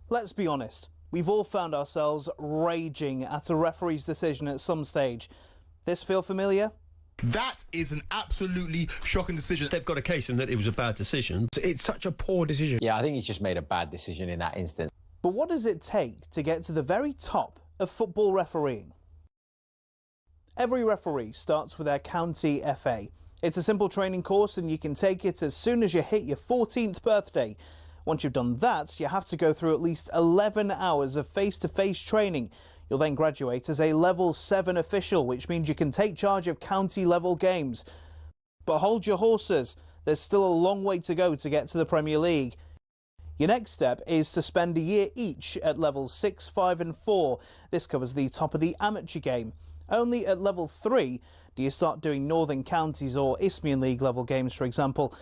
Let's be honest, we've all found ourselves raging at a referee's decision at some stage. This feel familiar? That is an absolutely shocking decision. They've got a case in that it was a bad decision. It's such a poor decision. Yeah, I think he's just made a bad decision in that instance. But what does it take to get to the very top of football refereeing? Every referee starts with their county FA. It's a simple training course and you can take it as soon as you hit your 14th birthday. Once you've done that, you have to go through at least 11 hours of face-to-face training. You'll then graduate as a Level 7 official, which means you can take charge of county-level games. But hold your horses, there's still a long way to go to get to the Premier League. Your next step is to spend a year each at Levels 6, 5 and 4. This covers the top of the amateur game. Only at Level 3 do you start doing Northern Counties or Isthmian League level games, for example.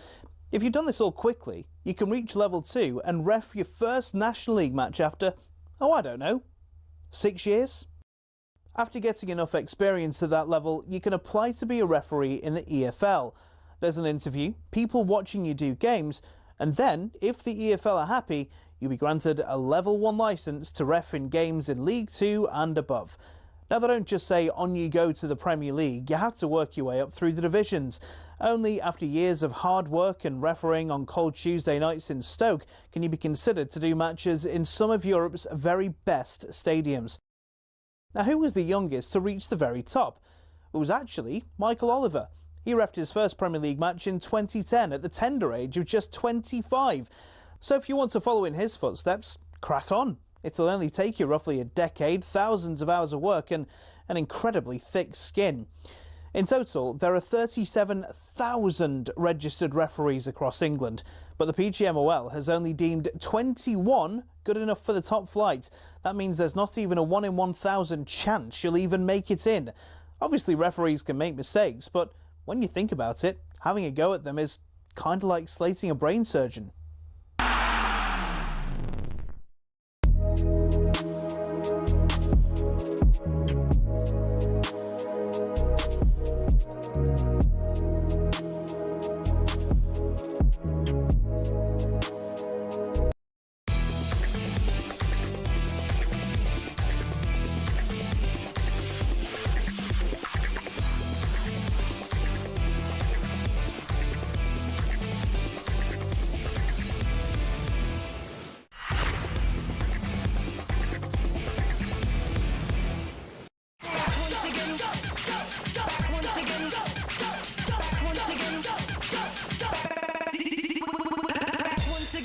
If you've done this all quickly, you can reach Level 2 and ref your first National League match after, I don't know, 6 years? After getting enough experience at that level, you can apply to be a referee in the EFL. There's an interview, people watching you do games, and then, if the EFL are happy, you'll be granted a Level 1 licence to ref in games in League 2 and above. Now, they don't just say on you go to the Premier League, you have to work your way up through the divisions. Only after years of hard work and refereeing on cold Tuesday nights in Stoke can you be considered to do matches in some of Europe's very best stadiums. Now, who was the youngest to reach the very top? It was actually Michael Oliver. He refed his first Premier League match in 2010 at the tender age of just 25. So if you want to follow in his footsteps, crack on. It'll only take you roughly a decade, thousands of hours of work and an incredibly thick skin. In total, there are 37,000 registered referees across England, but the PGMOL has only deemed 21 good enough for the top flight. That means there's not even a 1 in 1,000 chance you'll even make it in. Obviously, referees can make mistakes, but when you think about it, having a go at them is kind of like slating a brain surgeon.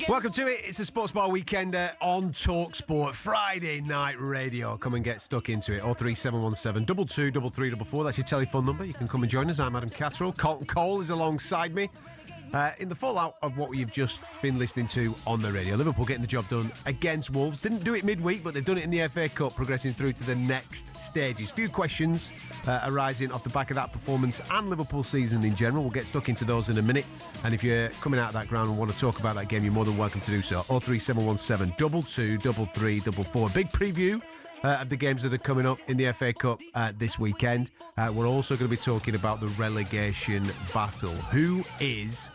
Welcome to it. It's a Sports Bar Weekender on talkSPORT. Friday night radio. Come and get stuck into it. 03717 22 3344. That's your telephone number. You can come and join us. I'm Adam Catterall. Carlton Cole is alongside me. In the fallout of what you've just been listening to on the radio, Liverpool getting the job done against Wolves. Didn't do it midweek, but they've done it in the FA Cup, progressing through to the next stages. Few questions arising off the back of that performance and Liverpool season in general. We'll get stuck into those in a minute. And if you're coming out of that ground and want to talk about that game, you're more than welcome to do so. 03717 22 3344. Big preview of the games that are coming up in the FA Cup this weekend. We're also going to be talking about the relegation battle. Who is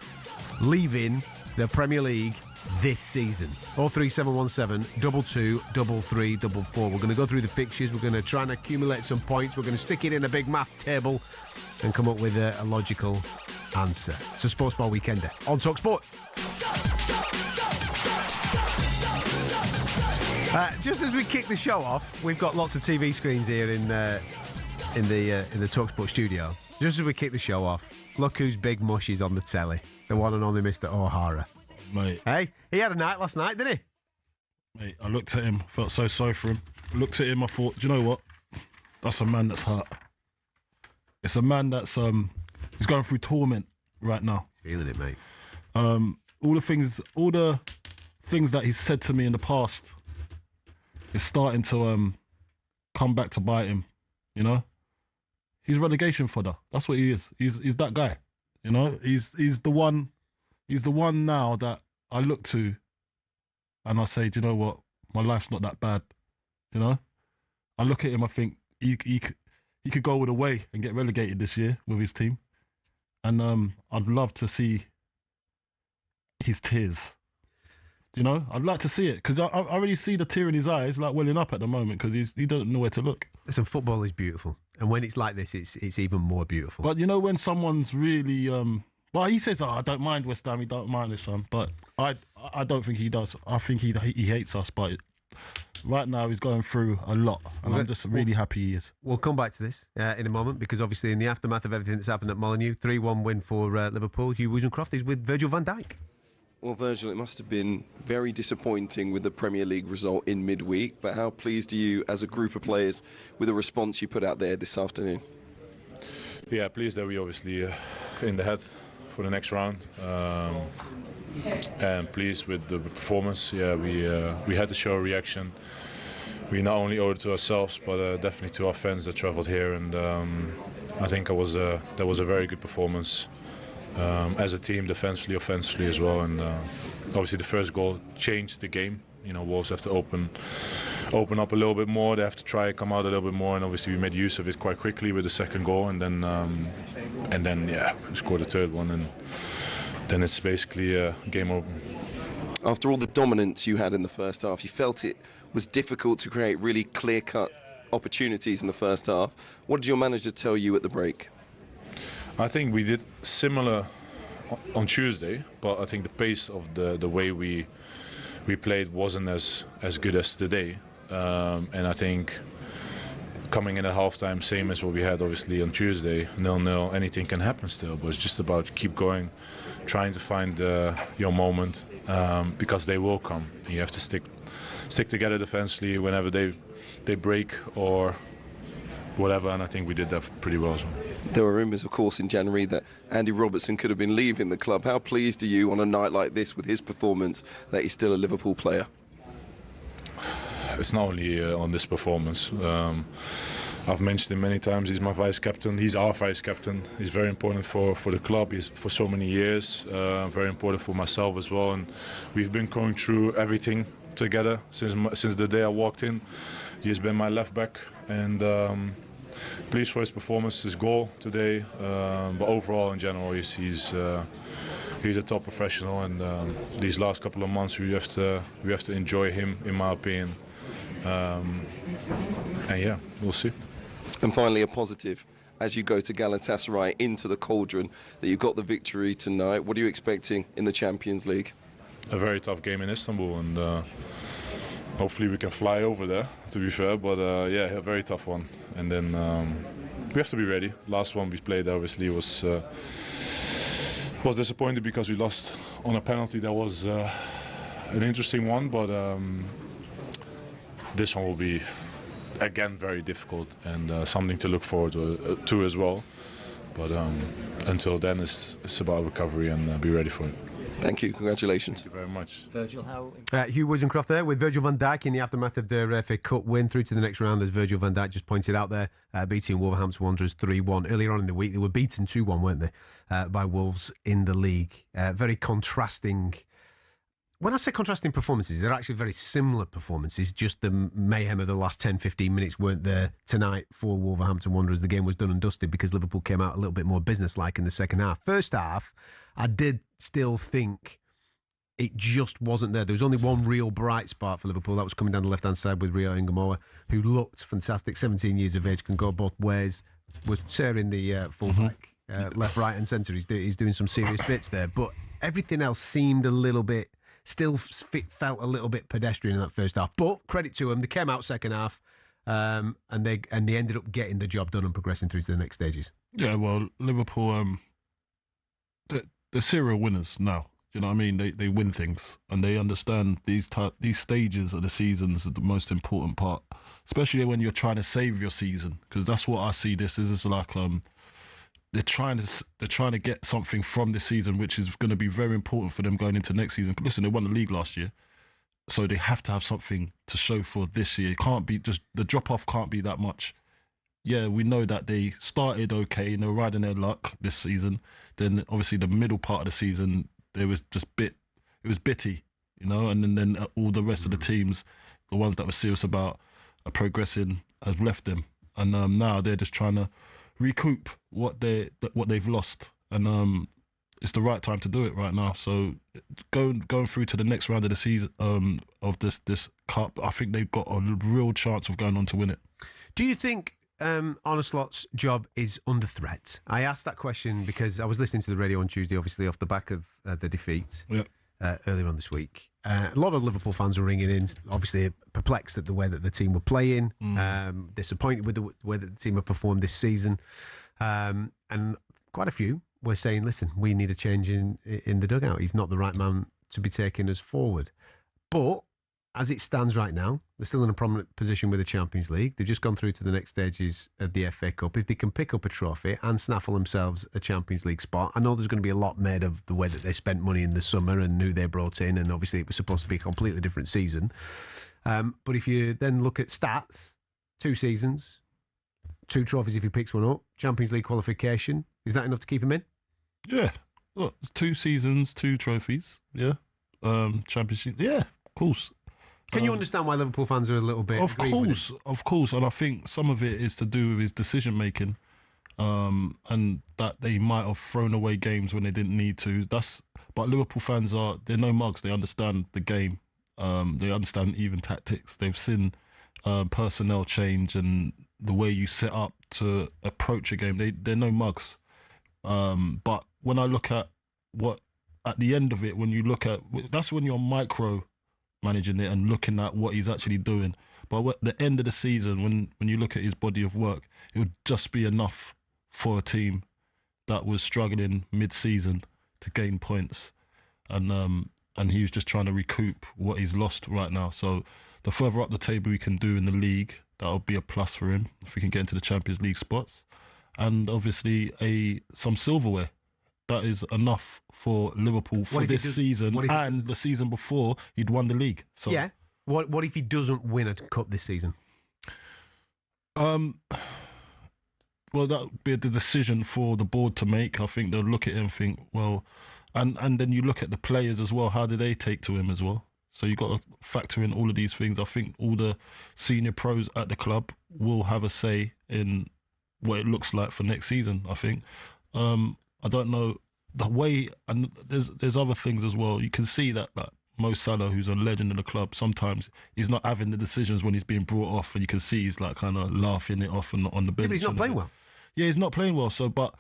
leaving the Premier League this season? 03717 22 3344. We're going to go through the fixtures. We're going to try and accumulate some points. We're going to stick it in a big maths table and come up with a logical answer. It's a Sports Bar Weekender on talkSPORT. Just as we kick the show off, we've got lots of TV screens here in the talkSPORT studio. Just as we kick the show off, look whose big mush is on the telly. The one and only Mr. O'Hara. Mate. Hey, he had a night last night, didn't he? Mate, I looked at him, felt so sorry for him. Looked at him, I thought, do you know what? That's a man that's hurt. It's a man that's he's going through torment right now. Feeling it, mate. All the things that he's said to me in the past is starting to come back to bite him, you know? He's relegation fodder. That's what he is. He's that guy. You know? He's the one now that I look to and I say, do you know what? My life's not that bad. You know? I look at him, I think he could go all the way and get relegated this year with his team. And I'd love to see his tears. You know, I'd like to see it because I already see the tear in his eyes, like welling up at the moment because he doesn't know where to look. Listen, football is beautiful, and when it's like this, it's even more beautiful. But you know, when someone's really, well, he says, "Oh, I don't mind West Ham, he don't mind this one," but I don't think he does. I think he hates us, but right now he's going through a lot, and I'm just really happy he is. We'll come back to this in a moment because obviously in the aftermath of everything that's happened at Molineux, 3-1 win for Liverpool. Hugh Wozencroft is with Virgil van Dijk. Well, Virgil, it must have been very disappointing with the Premier League result in midweek, but how pleased are you as a group of players with the response you put out there this afternoon? Yeah, pleased that we obviously in the head for the next round, and pleased with the performance. Yeah, we had to show a reaction. We not only owed it to ourselves, but definitely to our fans that travelled here, and I think that was a very good performance. As a team, defensively, offensively as well, and obviously the first goal changed the game. You know, Wolves have to open up a little bit more. They have to try come out a little bit more, and obviously we made use of it quite quickly with the second goal, and then we scored the third one, and then it's basically game over. After all the dominance you had in the first half, you felt it was difficult to create really clear-cut opportunities in the first half. What did your manager tell you at the break? I think we did similar on Tuesday, but I think the pace of the way we played wasn't as good as today. And I think coming in at halftime, same as what we had obviously on Tuesday, 0-0, anything can happen still. But it's just about keep going, trying to find your moment, because they will come. And you have to stick together defensively whenever they break or whatever, and I think we did that pretty well as well. There were rumours, of course, in January that Andy Robertson could have been leaving the club. How pleased are you on a night like this with his performance that he's still a Liverpool player? It's not only on this performance. I've mentioned him many times. He's my vice captain. He's our vice captain. He's very important for the club. He's for so many years. Very important for myself as well. And we've been going through everything together since the day I walked in. He's been my left back, and pleased for his performance, his goal today. But overall, in general, he's a top professional, and these last couple of months we have to enjoy him, in my opinion. And yeah, we'll see. And finally, a positive as you go to Galatasaray into the cauldron that you got the victory tonight. What are you expecting in the Champions League? A very tough game in Istanbul, and hopefully we can fly over there, to be fair, but yeah, a very tough one. And then we have to be ready. Last one we played obviously was disappointing because we lost on a penalty. That was an interesting one, but this one will be again very difficult and something to look forward to as well. But until then, it's about recovery and be ready for it. Thank you. Congratulations. Thank you very much. Virgil, how... Hugh Wozencroft there with Virgil van Dijk in the aftermath of their FA Cup win through to the next round, as Virgil van Dijk just pointed out there, beating Wolverhampton Wanderers 3-1. Earlier on in the week, they were beaten 2-1, weren't they, by Wolves in the league. Very contrasting... When I say contrasting performances, they're actually very similar performances, just the mayhem of the last 10-15 minutes weren't there tonight for Wolverhampton Wanderers. The game was done and dusted because Liverpool came out a little bit more businesslike in the second half. First half, I did still think it just wasn't there. There was only one real bright spot for Liverpool. That was coming down the left-hand side with Rio Ingamoa, who looked fantastic, 17 years of age, can go both ways, was tearing the full-back left, right and centre. He's doing some serious bits there. But everything else seemed a little bit... Still felt a little bit pedestrian in that first half, but credit to them, they came out second half, and they ended up getting the job done and progressing through to the next stages. Yeah, well, Liverpool, they're serial winners now. You know what I mean? They win things, and they understand these stages of the seasons are the most important part, especially when you're trying to save your season. Because that's what I see this is. It's like they're trying to get something from this season, which is going to be very important for them going into next season. Listen, they won the league last year, so they have to have something to show for this year. It can't be just the drop off. Can't be that much. Yeah, we know that they started okay, and they're riding their luck this season. Then obviously the middle part of the season, it was bitty, you know. And then all the rest of the teams, the ones that were serious about progressing, has left them, and now they're just trying to recoup what they've lost, and it's the right time to do it right now. So going through to the next round of the season of this cup, I think they've got a real chance of going on to win it. Do you think Arne Slot's job is under threat? I asked that question because I was listening to the radio on Tuesday, obviously off the back of the defeat earlier on this week. A lot of Liverpool fans were ringing in, obviously perplexed at the way that the team were playing, disappointed with the way that the team have performed this season, and quite a few were saying, listen, we need a change in the dugout. He's not the right man to be taking us forward. But as it stands right now, they're still in a prominent position with the Champions League. They've just gone through to the next stages of the FA Cup. If they can pick up a trophy and snaffle themselves a Champions League spot, I know there's going to be a lot made of the way that they spent money in the summer and who they brought in, and obviously it was supposed to be a completely different season. But if you then look at stats, 2 seasons, 2 trophies if he picks one up, Champions League qualification, is that enough to keep him in? Yeah. Look, 2 seasons, 2 trophies. Yeah. Championship. Yeah, of course. Can you understand why Liverpool fans are a little bit... Of course. And I think some of it is to do with his decision-making, and that they might have thrown away games when they didn't need to. But Liverpool fans they're no mugs. They understand the game. They understand even tactics. They've seen personnel change and the way you set up to approach a game. They're no mugs. But when I look at at the end of it, when you look at... That's when you're micro... managing it and looking at what he's actually doing. But at the end of the season, when you look at his body of work, it would just be enough for a team that was struggling mid-season to gain points. And he was just trying to recoup what he's lost right now. So the further up the table we can do in the league, that'll be a plus for him if we can get into the Champions League spots. And obviously some silverware. That is enough for Liverpool for this season, and the season before he'd won the league. So yeah. What if he doesn't win a cup this season? Well, that would be the decision for the board to make. I think they'll look at him and think, well, and then you look at the players as well. How do they take to him as well? So you've got to factor in all of these things. I think all the senior pros at the club will have a say in what it looks like for next season, I think. I don't know the way, and there's other things as well. You can see that Mo Salah, who's a legend in the club, sometimes he's not having the decisions when he's being brought off, and you can see he's like kind of laughing it off on the bench. Yeah, but he's not playing well. Yeah, he's not playing well. So, but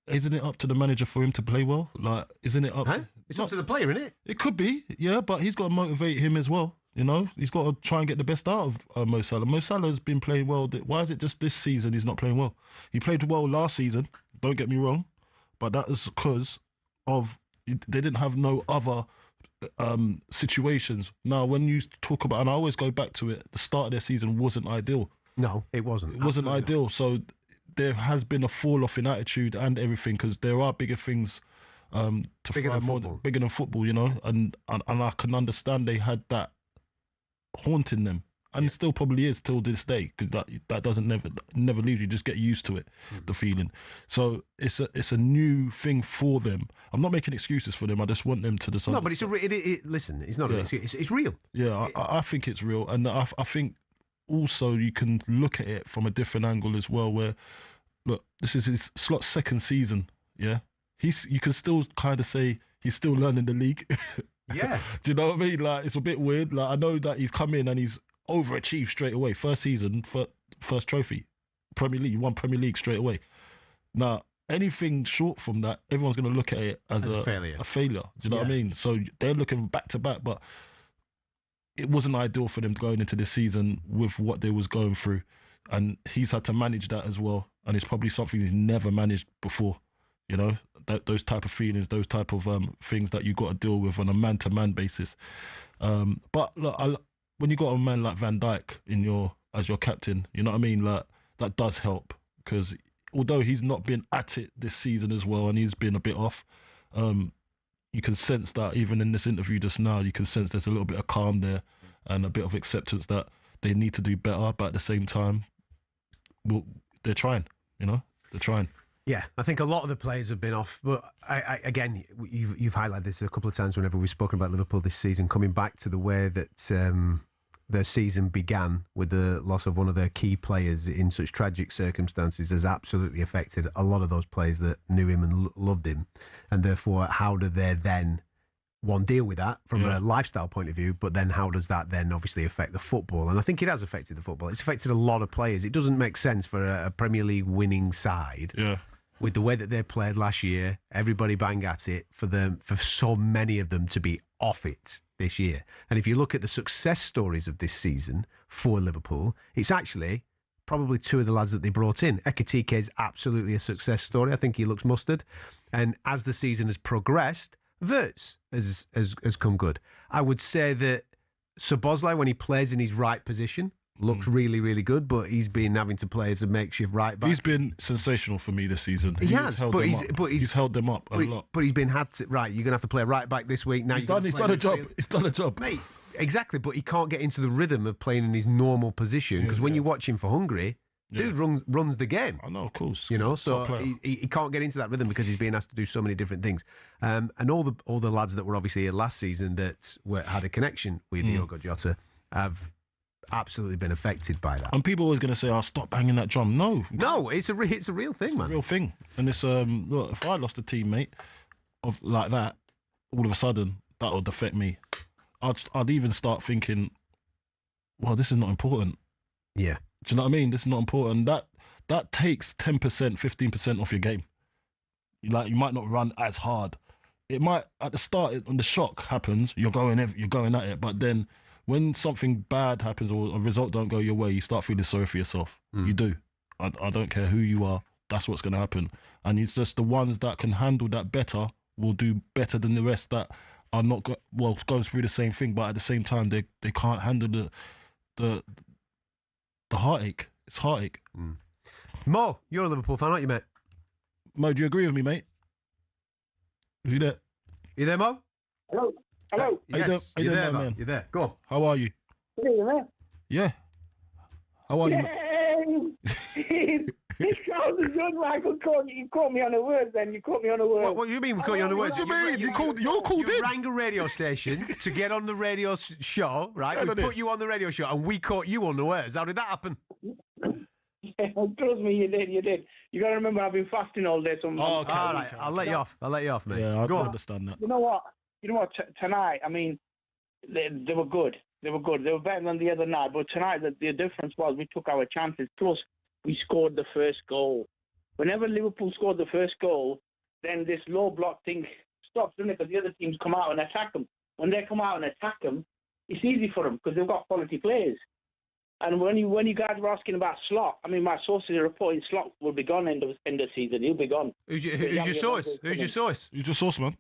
isn't it up to the manager for him to play well? Like, isn't it up? It's up to the player, isn't it? It could be, yeah, but he's got to motivate him as well. You know, he's got to try and get the best out of Mo Salah. Mo Salah's been playing well. Why is it just this season he's not playing well? He played well last season. Don't get me wrong. But that is because they didn't have no other situations. Now, when you talk about, and I always go back to it, the start of their season wasn't ideal. No, it wasn't. It wasn't ideal. So there has been a fall off in attitude and everything, because there are bigger things bigger than football, you know. And I can understand they had that haunting them. And it still probably is till this day, because that doesn't never leave you. Just get used to it, the feeling. So it's a new thing for them. I'm not making excuses for them. I just want them to decide. No, but listen, it's not an excuse. It's real. Yeah, I think it's real, and I think also you can look at it from a different angle as well. Where look, this is his Slot's second season. Yeah, you can still kind of say he's still learning the league. Yeah, do you know what I mean? Like, it's a bit weird. Like, I know that he's come in and he's overachieved straight away. First season, first trophy, Premier League. You won Premier League straight away. Now, anything short from that, everyone's going to look at it as a failure. Do you know what I mean? So they're looking back to back, but it wasn't ideal for them going into this season with what they was going through, and he's had to manage that as well. And it's probably something he's never managed before. You know, those type of feelings, those type of things that you got to deal with on a man-to-man basis. But look, when you got a man like Van Dijk as your captain, you know what I mean? Like, that does help, because although he's not been at it this season as well, and he's been a bit off, you can sense that even in this interview just now, you can sense there's a little bit of calm there and a bit of acceptance that they need to do better, but at the same time, they're trying, you know? They're trying. Yeah, I think a lot of the players have been off, but again, you've highlighted this a couple of times whenever we've spoken about Liverpool this season, coming back to the way that their season began with the loss of one of their key players in such tragic circumstances has absolutely affected a lot of those players that knew him and loved him. And therefore, how do they then, one, deal with that from a lifestyle point of view, but then how does that then obviously affect the football? And I think it has affected the football. It's affected a lot of players. It doesn't make sense for a Premier League winning side with the way that they played last year, everybody bang at it, for so many of them to be off it this year. And if you look at the success stories of this season for Liverpool, it's actually probably two of the lads that they brought in. Ekitike is absolutely a success story. I think he looks mustard. And as the season has progressed, Wirtz has come good. I would say that Szoboszlai, when he plays in his right position, looks really, really good, but he's been having to play as a makeshift right back. He's been sensational for me this season. He has, he's held them up a lot. But he's been you're going to have to play right back this week. Now he's done a job. He's done a job. Mate, exactly, but he can't get into the rhythm of playing in his normal position, because when you watch him for Hungary, dude runs the game. I know, of course. You know, so he can't get into that rhythm because he's being asked to do so many different things. And all the lads that were obviously here last season that had a connection with Diogo Jota have absolutely been affected by that. And people are always going to say, stop banging that drum. No, it's a real thing, man. It's a real thing. And it's look, if I lost a teammate like that, all of a sudden that would affect me. I'd even start thinking, well, this is not important. Yeah. Do you know what I mean? This is not important. That takes 10%, 15% off your game. Like, you might not run as hard. It might, at the start, when the shock happens, you're going at it. But then when something bad happens or a result don't go your way, you start feeling sorry for yourself. You do. I don't care who you are. That's what's going to happen. And it's just the ones that can handle that better will do better than the rest that are not going through the same thing, but at the same time they can't handle the heartache. It's heartache. Mo, you're a Liverpool fan, aren't you, mate? Mo, do you agree with me, mate? Are you there? You there, Mo? Hello. Yes, you're there, man. You're there. Go on. How are you? Yeah. How are you? This sounds good, Michael. You caught me on the words. Then you caught me on the words. What do you mean we caught you on the words? What do you mean? You're called in. You rang a radio station to get on the radio show, right? We put you on the radio show, and we caught you on the words. How did that happen? Trust me, you did. You got to remember, I've been fasting all day. So okay. All right, I'll let you off, mate. Yeah, I can understand that. You know what? Tonight, I mean, they were good. They were better than the other night. But tonight, the difference was we took our chances. Plus, we scored the first goal. Whenever Liverpool scored the first goal, then this low block thing stops, doesn't it? Because the other teams come out and attack them. When they come out and attack them, it's easy for them because they've got quality players. And when you guys were asking about Slot, I mean, my sources are reporting Slot will be gone end of season. He'll be gone. Who's your source? Who's your source, man?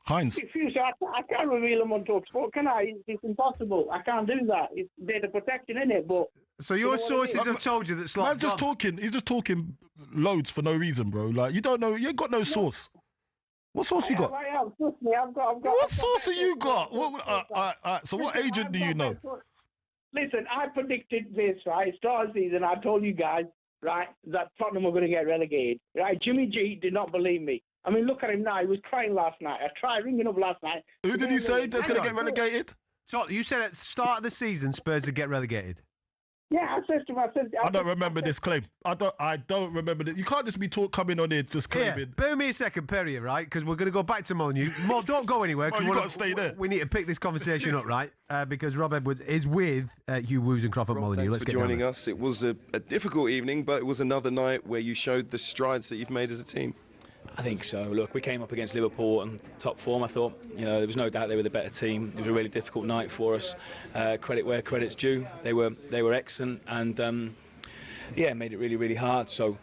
Heinz. I can't reveal them on talkSPORT, can I? It's impossible. I can't do that. It's data protection, isn't it? But so your sources have told you that Slot's gone. He's just talking loads for no reason, bro. Like, you don't know. You ain't got no source. What source you got? I have. Trust me, I've got. What source have you got? So what agent do you know? Listen, I predicted this, right? Start of season, I told you guys, right, that Tottenham were going to get relegated. Right? Jimmy G did not believe me. I mean, look at him now. He was crying last night. I tried ringing up last night. Who did you say that's going to get relegated? So you said at the start of the season, Spurs would get relegated. Yeah, I said to him, I don't remember this claim. I don't remember that. You can't just be coming on it just claiming. Yeah, bear me a second, Perry, right? Because we're going to go back to Molyneux. Mo, don't go anywhere. You got to stay there. We need to pick this conversation up, right? Because Rob Edwards is with Hugh Woozengroft at Molyneux. Thanks for joining us. It was a difficult evening, but it was another night where you showed the strides that you've made as a team. I think so. Look, we came up against Liverpool on top form. I thought, there was no doubt they were the better team. It was a really difficult night for us. Credit where credit's due. They were excellent and made it really, really hard. So,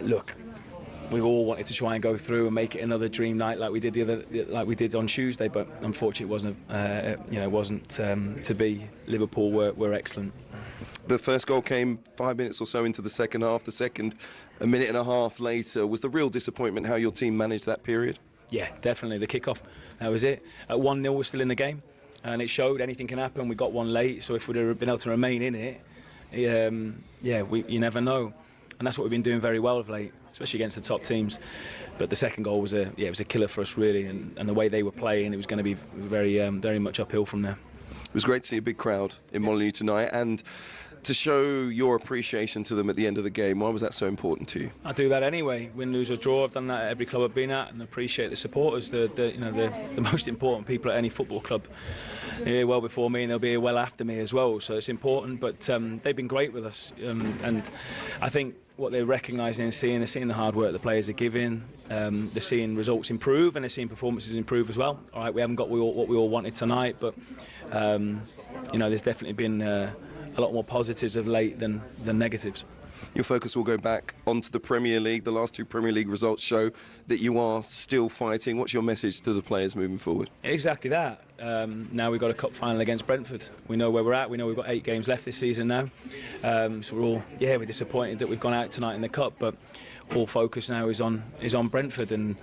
look, we all wanted to try and go through and make it another dream night like we did on Tuesday. But unfortunately, it wasn't to be. Liverpool were excellent. The first goal came 5 minutes or so into the second half. The second, a minute and a half later. Was the real disappointment how your team managed that period? Yeah, definitely. The kick-off, that was it. At 1-0, we're still in the game. And it showed anything can happen. We got one late, so if we'd have been able to remain in it, you never know. And that's what we've been doing very well of late, especially against the top teams. But the second goal was a killer for us, really. And the way they were playing, it was going to be very much uphill from there. It was great to see a big crowd in Molineux tonight, and to show your appreciation to them at the end of the game. Why was that so important to you? I do that anyway, win, lose or draw. I've done that at every club I've been at, and appreciate the supporters, the most important people at any football club. They're here well before me, and they'll be here well after me as well. So it's important. But they've been great with us, and I think what they're recognising and seeing, they're seeing the hard work the players are giving. They're seeing results improve, and they're seeing performances improve as well. All right, we haven't got what we all wanted tonight, but there's definitely been a lot more positives of late than negatives. Your focus will go back onto the Premier League. The last two Premier League results show that you are still fighting. What's your message to the players moving forward? Exactly that. Now we've got a cup final against Brentford. We know where we're at. We know we've got 8 games left this season now. So we're disappointed that we've gone out tonight in the cup, but all focus now is on Brentford, and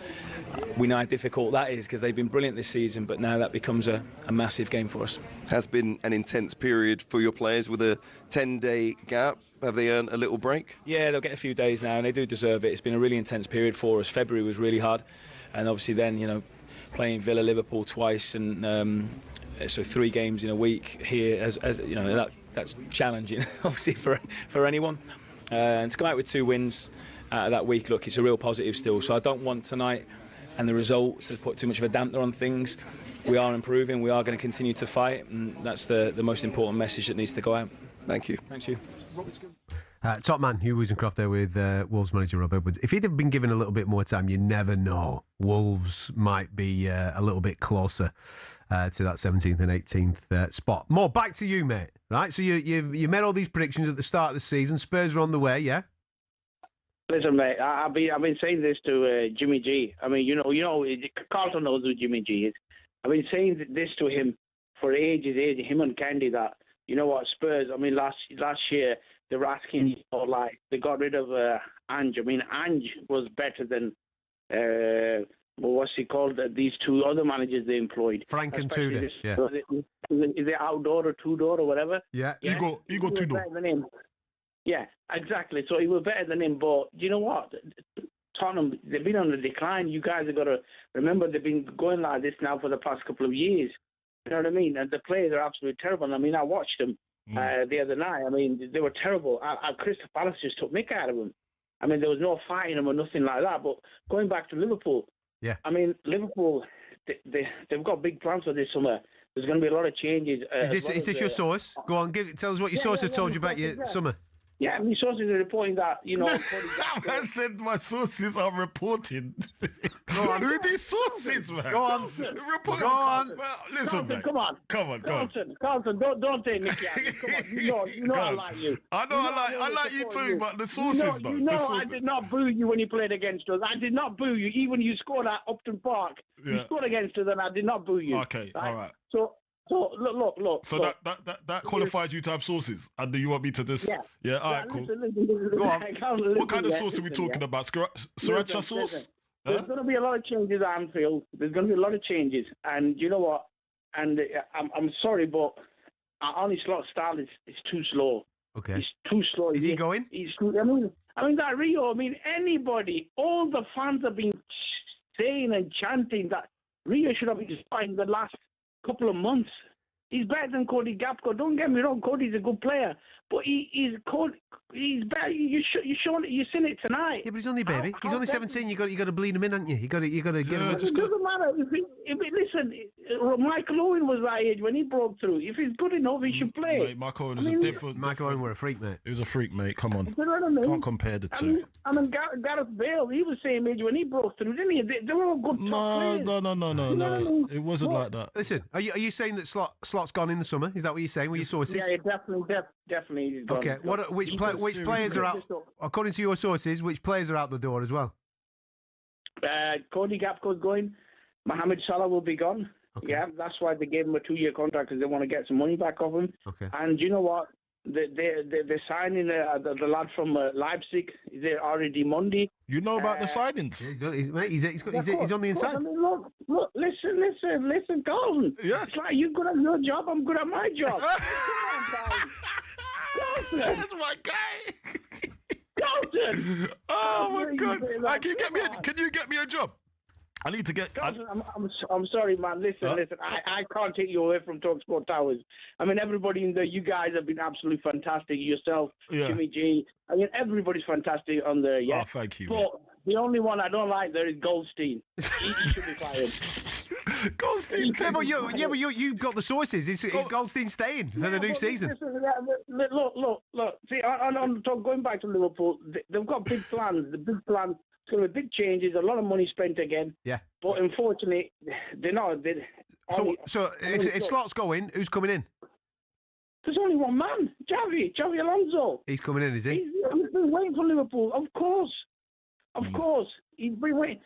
we know how difficult that is because they've been brilliant this season, but now that becomes a massive game for us. Has been an intense period for your players with a 10-day gap. Have they earned a little break? Yeah, they'll get a few days now, and they do deserve it. It's been a really intense period for us. February was really hard, and obviously then, playing Villa, Liverpool twice, and so 3 games in a week here, as that's challenging, obviously for anyone. And to come out with 2 wins out of that week, look, it's a real positive still. So I don't want tonight and the result to put too much of a dampener on things. We are improving. We are going to continue to fight, and that's the most important message that needs to go out. Thank you. Thanks you. Top man, Hugh Woozencroft there with Wolves manager Rob Edwards. If he'd have been given a little bit more time, you never know. Wolves might be a little bit closer to that 17th and 18th spot. More, back to you, mate. Right, so you made all these predictions at the start of the season. Spurs are on the way, yeah? Listen, mate, I've been saying this to Jimmy G. I mean, Carlton knows who Jimmy G is. I've been saying this to him for ages, him and Cundy, that, you know what, Spurs, I mean, last year, they were asking, they got rid of Ange. I mean, Ange was better than, what's he called, these 2 other managers they employed. Frank and Tudor, yeah. Is it Outdoor or Tudor or whatever? Yeah, Igor Tudor. Yeah, exactly. So he was better than him. But you know what? Tottenham, they've been on the decline. You guys have got to remember they've been going like this now for the past couple of years. You know what I mean? And the players are absolutely terrible. I mean, I watched them the other night. I mean, they were terrible. Crystal Palace just took mick out of them. I mean, there was no fighting them or nothing like that. But going back to Liverpool, yeah. I mean, Liverpool, they've got big plans for this summer. There's going to be a lot of changes. Is this your source? Go on, tell us what your source has told you about your summer. Yeah, my sources are reporting that, I said my sources are reporting. Go on. Who are these sources, man? Go on. Go on. Well, listen, Carlton, man. Come on. Carlton, don't take Nicky out. Come on. You know I like you. I like you too, but the sources, though. I did not boo you when you played against us. I did not boo you. Even you scored at Upton Park. Yeah. You scored against us and I did not boo you. Okay, all right. So look. So that qualifies you to have sources, and do you want me to just? Yeah. All right, cool. Listen, go on. What kind of sauce are we talking about? Sriracha sauce? Listen. There's going to be a lot of changes at Anfield. There's going to be a lot of changes, and you know what? And I'm sorry, but Arne Slot's style is too slow. Okay. He's too slow. Is he going? I mean that Rio. I mean anybody. All the fans have been saying and chanting that Rio should have been starting the last couple of months. He's better than Cody Gakpo. Don't get me wrong, Cody's a good player, but he's better. You seen it tonight. Yeah, but he's only a baby. He's only 17. You got to bleed him in, haven't you? You got to get him. It doesn't matter. Listen, Michael Owen was that age when he broke through. If he's good enough, he should play. Mate, Michael Owen is a different. Michael Owen were a freak, mate. He was a freak, mate. Come on. You know what I mean? Can't compare the two. I mean, Gareth Bale, he was same age when he broke through, didn't he? They were all good top players. No. You know what I mean? It wasn't like that. Listen, are you saying that Slot's gone in the summer? Is that what you're saying? Were your sources? Yeah, definitely. He's gone. Okay. Which players are out? According to your sources, which players are out the door as well? Cody Gakpo's going. Mohamed Salah will be gone. Okay. Yeah, that's why they gave him a 2-year contract, because they want to get some money back off him. Okay. And you know what? They're signing the lad from Leipzig. Is it already Monday? You know about the signings? He's on the inside. I mean, look, listen, Carlton. Yeah. It's like you're good at your job, I'm good at my job. Carlton. That's my guy. Carlton. Oh my God! Can you get me a job? I need to get. I'm sorry, man. Listen. I can't take you away from talkSPORT Towers. I mean, everybody in there, you guys have been absolutely fantastic. Yourself, Jimmy G. I mean, everybody's fantastic on there, yeah? Oh, thank you. But the only one I don't like there is Goldstein. He should be fired. Goldstein. But you've got the sources. Is Goldstein staying for the new season? Listen, look. See, going back to Liverpool, they've got big plans. The big plan. It's going to be big changes, a lot of money spent again. Yeah. But unfortunately, they're not. So if Slot's going, who's coming in? There's only one man, Xavi Alonso. He's coming in, is he? He's been waiting for Liverpool, of course. He's been waiting.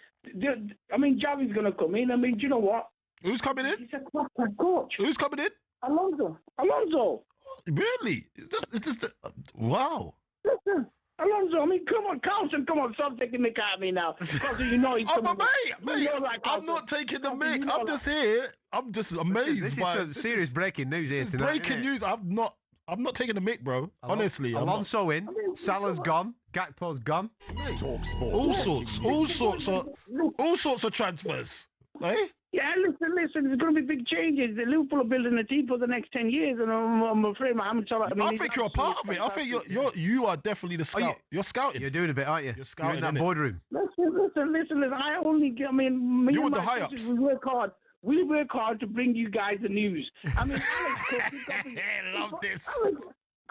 I mean, Xavi's going to come in. I mean, do you know what? Who's coming in? He's a proper coach. Who's coming in? Alonso. Really? Wow. Listen. Alonso, I mean, come on, Carlton, stop taking the mick out of me now. Because you know he's coming. Mate, I'm not taking the mick. I'm just here. I'm just amazed. This is some serious breaking news here tonight. Breaking news. I'm not taking the mic, bro. Honestly. Alonso in. Salah's gone. Gakpo's gone. Talksport. All sorts of transfers. Eh? Yeah, listen, there's going to be big changes. Liverpool are building a team for the next 10 years, and I'm afraid Mohamed Salah... I think you're a part of it. I think you are definitely the scout. You're scouting. You're doing a bit, aren't you? You're scouting. You're in that boardroom. Listen. You want the high-ups. We work hard to bring you guys the news. I mean, Alex Cook... I love this.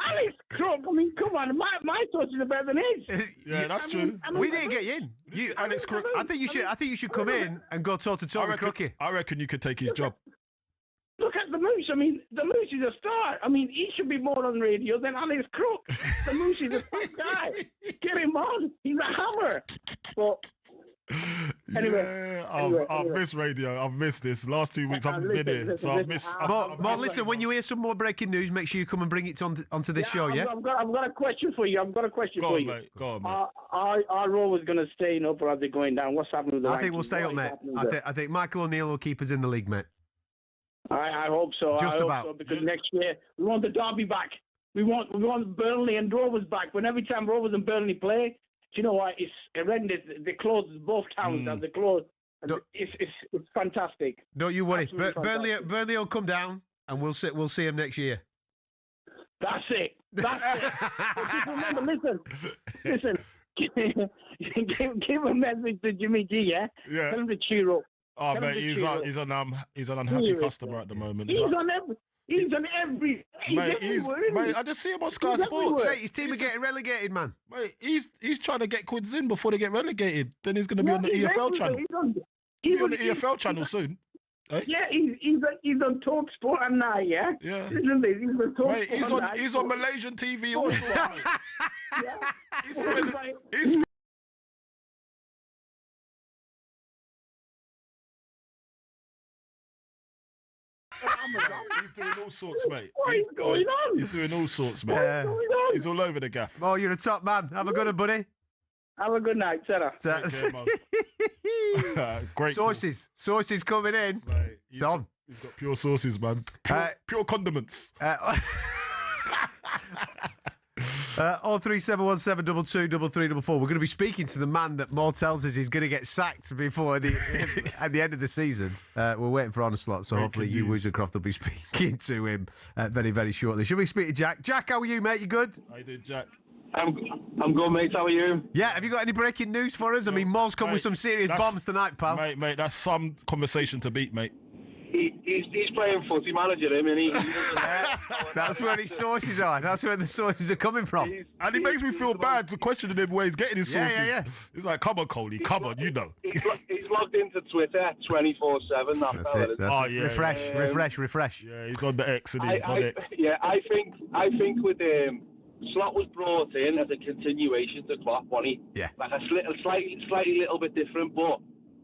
Alex Crook, I mean, come on, my sources are better than his. Yeah, that's true. We didn't get you in. Alex Crook. I think you should come in and go toe to toe with Crookie. I reckon you could take his job. Look at the Moose. I mean, the Moose is a star. I mean, he should be more on radio than Alex Crook. The Moose is a top guy. Get him on. He's a hammer. But anyway, I've missed radio. I've missed this. Last 2 weeks I've been here, so I've missed. Listen, when you hear some more breaking news, make sure you come and bring it onto this show. Yeah, I've got a question for you. Go on, mate. Are Rovers going to stay up or are they going down? What's happening with the I think we'll stay up, mate. I think Michael O'Neill will keep us in the league, mate. I hope so. Just I hope about. so, because next year we want the derby back. We want Burnley and Rovers back. When every time Rovers and Burnley play, do you know what? It's horrendous. They close both towns and they close. It's fantastic. Don't you worry. Burnley will come down and we'll see him next year. That's it. But just remember, listen. Give a message to Jimmy G, yeah? Yeah. Tell him to cheer up. Oh, mate, he's an unhappy customer at the moment. He's on every. Mate, I just see him on Sky Sports. Mate, his team are getting relegated, man. Mate, he's trying to get quids in before they get relegated. Then he's going to be on the EFL channel. He's on the EFL channel soon. Eh? Yeah, he's on talkSPORT and now, yeah? Yeah. He's on talkSPORT. Mate, he's on Malaysian TV also. Yeah. He's doing all sorts, mate. What is going on? He's doing all sorts, mate. He's all over the gaff. Oh, you're a top man. Have a good one, buddy. Have a good night, Sarah. Take care, man. Great Sources coming in. Mate, it's on. He's got pure sauces, man. Pure condiments. 03717223344. We're going to be speaking to the man that Mo tells us he's going to get sacked before at the end of the season. We're waiting for Arne Slot, so hopefully you, Woozencroft, will be speaking to him very, very shortly. Should we speak to Jack? Jack, how are you, mate? You good? How you doing, Jack? I'm good, mate. How are you? Yeah, have you got any breaking news for us? I mean, Mo's come with some serious bombs tonight, pal. Mate, that's some conversation to beat, mate. He's playing footy manager, him, and he that's where his sources are. That's where the sources are coming from. And it makes me feel bad to question him where he's getting his sources. Yeah. He's like, come on, Coley, come on, you know. He's logged into Twitter 24/7. That's it. Refresh. Yeah, he's on the X, and he's on X. Yeah, I think with Slot was brought in as a continuation to Klopp, wasn't he? Yeah. Like a slightly little bit different, but.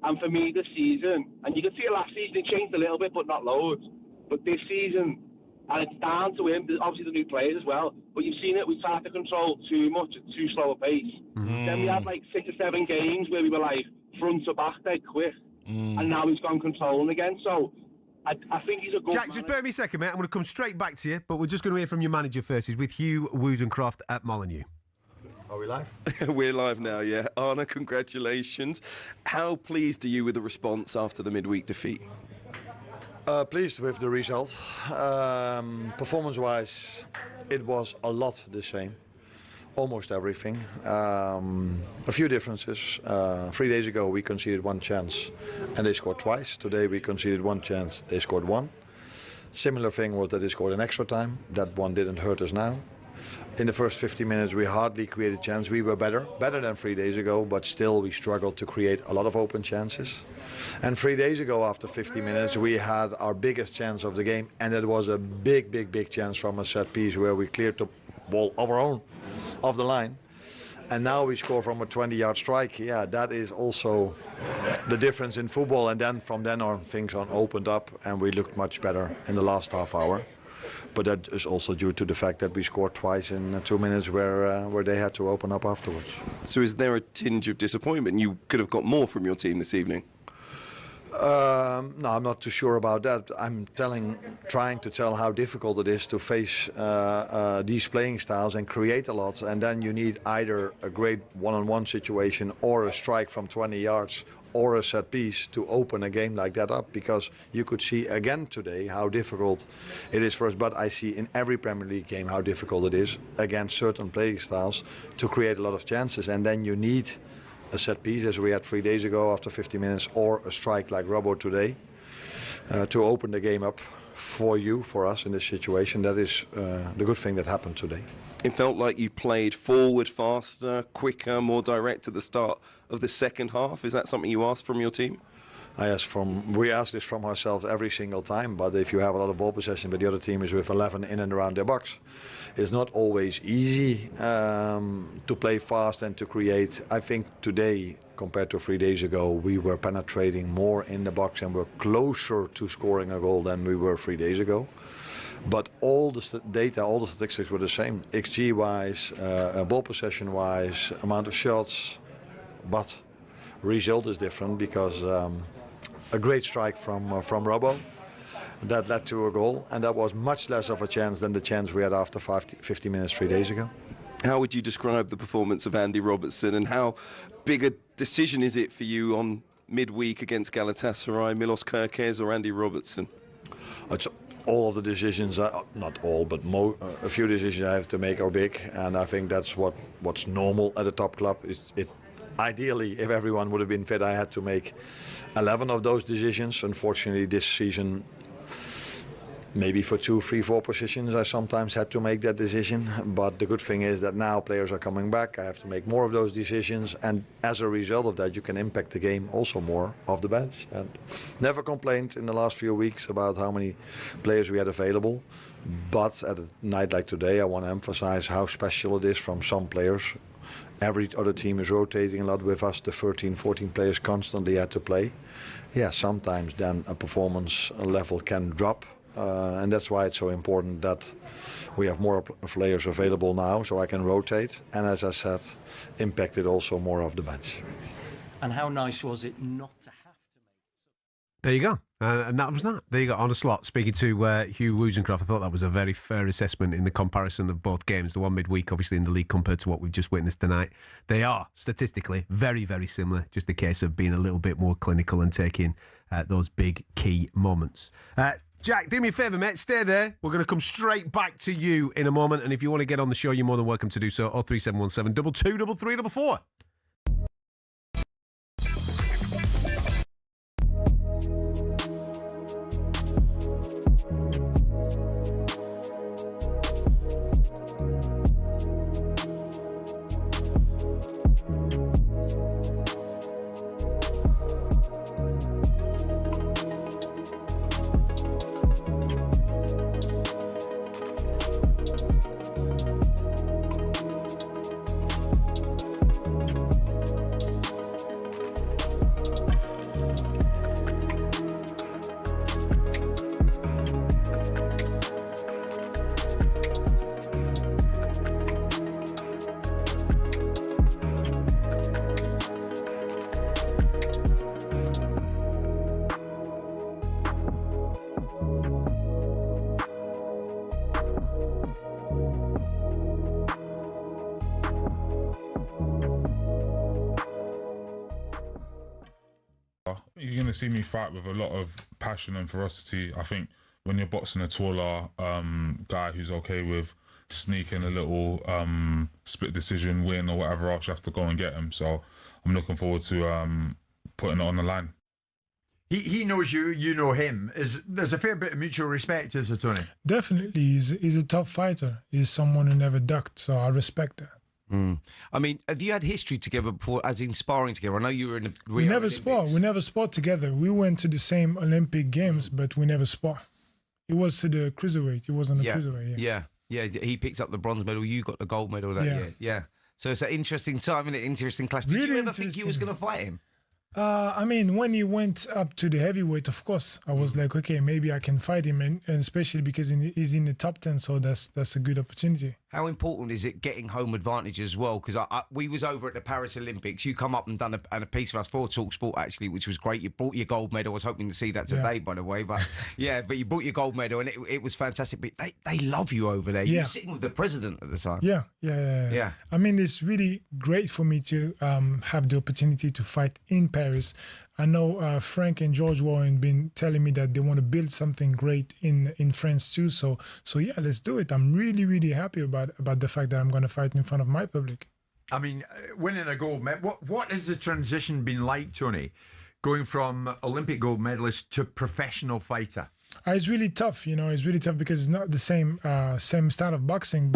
And for me, this season, and you can see it last season, it changed a little bit, but not loads. But this season, and it's down to him, obviously the new players as well, but you've seen it, we started to control too much at too slow a pace. Then we had like 6 or 7 games where we were like front to back dead quick, and now he's gone controlling again. So I think he's a good Jack, just bear me a second, mate. I'm going to come straight back to you, but we're just going to hear from your manager first. He's with Hugh Woozencroft at Molineux. Are we live? We're live now, yeah. Arne, congratulations. How pleased are you with the response after the midweek defeat? Pleased with the result. Performance-wise, it was a lot the same. Almost everything. A few differences. 3 days ago we conceded one chance and they scored twice. Today we conceded one chance, they scored one. Similar thing was that they scored in extra time. That one didn't hurt us now. In the first 50 minutes we hardly created chance. We were better than 3 days ago, but still we struggled to create a lot of open chances. And 3 days ago, after 50 minutes, we had our biggest chance of the game, and it was a big chance from a set piece where we cleared the ball of our own, off the line. And now we score from a 20-yard strike. Yeah, that is also the difference in football. And then from then on, things opened up, and we looked much better in the last half hour. But that is also due to the fact that we scored twice in 2 minutes where they had to open up afterwards. So is there a tinge of disappointment? You could have got more from your team this evening. No, I'm not too sure about that. I'm trying to tell how difficult it is to face these playing styles and create a lot, and then you need either a great one-on-one situation or a strike from 20 yards or a set piece to open a game like that up, because you could see again today how difficult it is for us. But I see in every Premier League game how difficult it is against certain playing styles to create a lot of chances, and then you need a set piece as we had 3 days ago after 50 minutes, or a strike like Robbo today to open the game up for us in this situation. That is the good thing that happened today. It felt like you played forward faster, quicker, more direct at the start of the second half. Is that something you asked from your team? We ask this from ourselves every single time, but if you have a lot of ball possession but the other team is with 11 in and around their box, it's not always easy to play fast and to create. I think today, compared to 3 days ago, we were penetrating more in the box and were closer to scoring a goal than we were 3 days ago. But all the data, all the statistics were the same. XG-wise, ball possession-wise, amount of shots, but result is different because a great strike from Robbo that led to a goal, and that was much less of a chance than the chance we had after 50 minutes 3 days ago. How would you describe the performance of Andy Robertson, and how big a decision is it for you on midweek against Galatasaray, Milos Kerkez or Andy Robertson? It's all of the decisions, not all, but a few decisions I have to make are big, and I think that's what's normal at a top club. Ideally, if everyone would have been fit, I had to make 11 of those decisions. Unfortunately, this season, maybe for 2, 3, 4 positions, I sometimes had to make that decision. But the good thing is that now players are coming back. I have to make more of those decisions, and as a result of that, you can impact the game also more off the bench. And never complained in the last few weeks about how many players we had available. But at a night like today, I want to emphasize how special it is from some players. Every other team is rotating a lot with us. The 13, 14 players constantly had to play. Yeah, sometimes then a performance level can drop. And that's why it's so important that we have more players available now, so I can rotate. And as I said, impacted also more of the bench. And how nice was it not to have to make... There you go. And that was that. There you go. Arne Slot speaking to Hugh Wozencroft. I thought that was a very fair assessment in the comparison of both games. The one midweek, obviously, in the league compared to what we've just witnessed tonight. They are statistically very, very similar. Just a case of being a little bit more clinical and taking those big key moments. Jack, do me a favour, mate. Stay there. We're going to come straight back to you in a moment. And if you want to get on the show, you're more than welcome to do so. 03717 22 333 4. to see me fight with a lot of passion and ferocity. I think when you're boxing a taller guy who's okay with sneaking a little split decision win or whatever else, you have to go and get him. So I'm looking forward to putting it on the line. He knows you, you know him. There's a fair bit of mutual respect, is there, Tony? Definitely. He's a tough fighter. He's someone who never ducked, so I respect that. I mean, have you had history together before, as in sparring together? I know you were in the We never spar. We never spar together. We went to the same Olympic Games, but we never spar. It was to the cruiserweight. It wasn't the cruiserweight. Yeah. He picked up the bronze medal. You got the gold medal that year. Yeah. So it's an interesting time and an interesting clash. Did you ever think you was going to fight him? I mean, when he went up to the heavyweight, of course, I was like, okay, maybe I can fight him, and especially because he's in the top 10, so that's a good opportunity. How important is it getting home advantage as well? Because we was over at the Paris Olympics. You come up and done a piece for us for talkSPORT, actually, which was great. You brought your gold medal. I was hoping to see that today, by the way. But but you brought your gold medal, and it was fantastic. But they love you over there. You were sitting with the president at the time. Yeah. I mean, it's really great for me to have the opportunity to fight in Paris. I know Frank and George Warren been telling me that they want to build something great in France too. So yeah, let's do it. I'm really, really happy about the fact that I'm going to fight in front of my public. I mean, winning a gold medal. What has the transition been like, Tony, going from Olympic gold medalist to professional fighter? It's really tough. It's really tough because it's not the same style of boxing.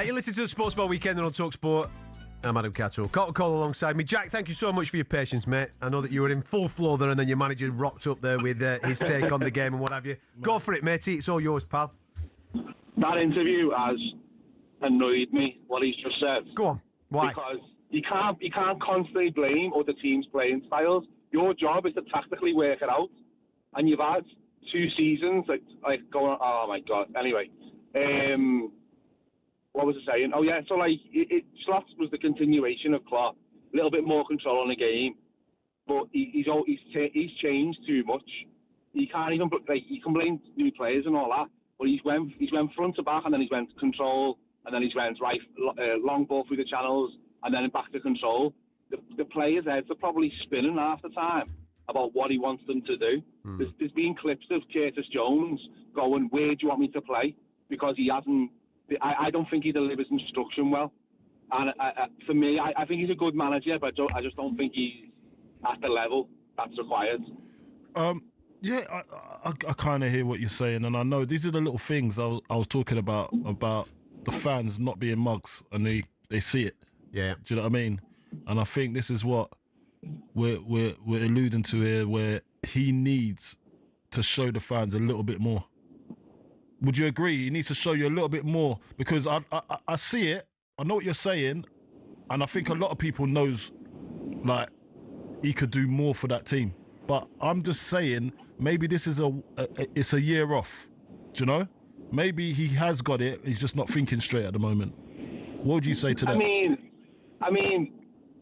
You're listening to the Sports Bar Weekend on talkSPORT. I'm Adam Catterall Carlton Cole alongside me. Jack, thank you so much for your patience, mate. I know that you were in full flow there and then your manager rocked up there with his take on the game and what have you. Go for it, matey. It's all yours, pal. That interview has annoyed me, what he's just said. Go on. Why? Because you can't constantly blame other teams' playing styles. Your job is to tactically work it out. And you've had 2 seasons like going, oh my God. Anyway, what was I saying? Oh yeah, so Slot was the continuation of Klopp. A little bit more control on the game, but he's changed too much. He can't even you can blame new players and all that, but he's went front to back and then he's went control and then he's went long ball through the channels and then back to control. The players' heads are probably spinning half the time about what he wants them to do. There's been clips of Curtis Jones going, "Where do you want me to play?" Because he hasn't. I don't think he delivers instruction well. And for me, I think he's a good manager, but I just don't think he's at the level that's required. Yeah, I kind of hear what you're saying, and I know these are the little things I was talking about the fans not being mugs, and they see it. Yeah. Do you know what I mean? And I think this is what we're alluding to here, where he needs to show the fans a little bit more. Would you agree? He needs to show you a little bit more, because I see it. I know what you're saying, and I think a lot of people knows like he could do more for that team. But I'm just saying, maybe this is it's a year off. Do you know? Maybe he has got it. He's just not thinking straight at the moment. What would you say to that? I mean,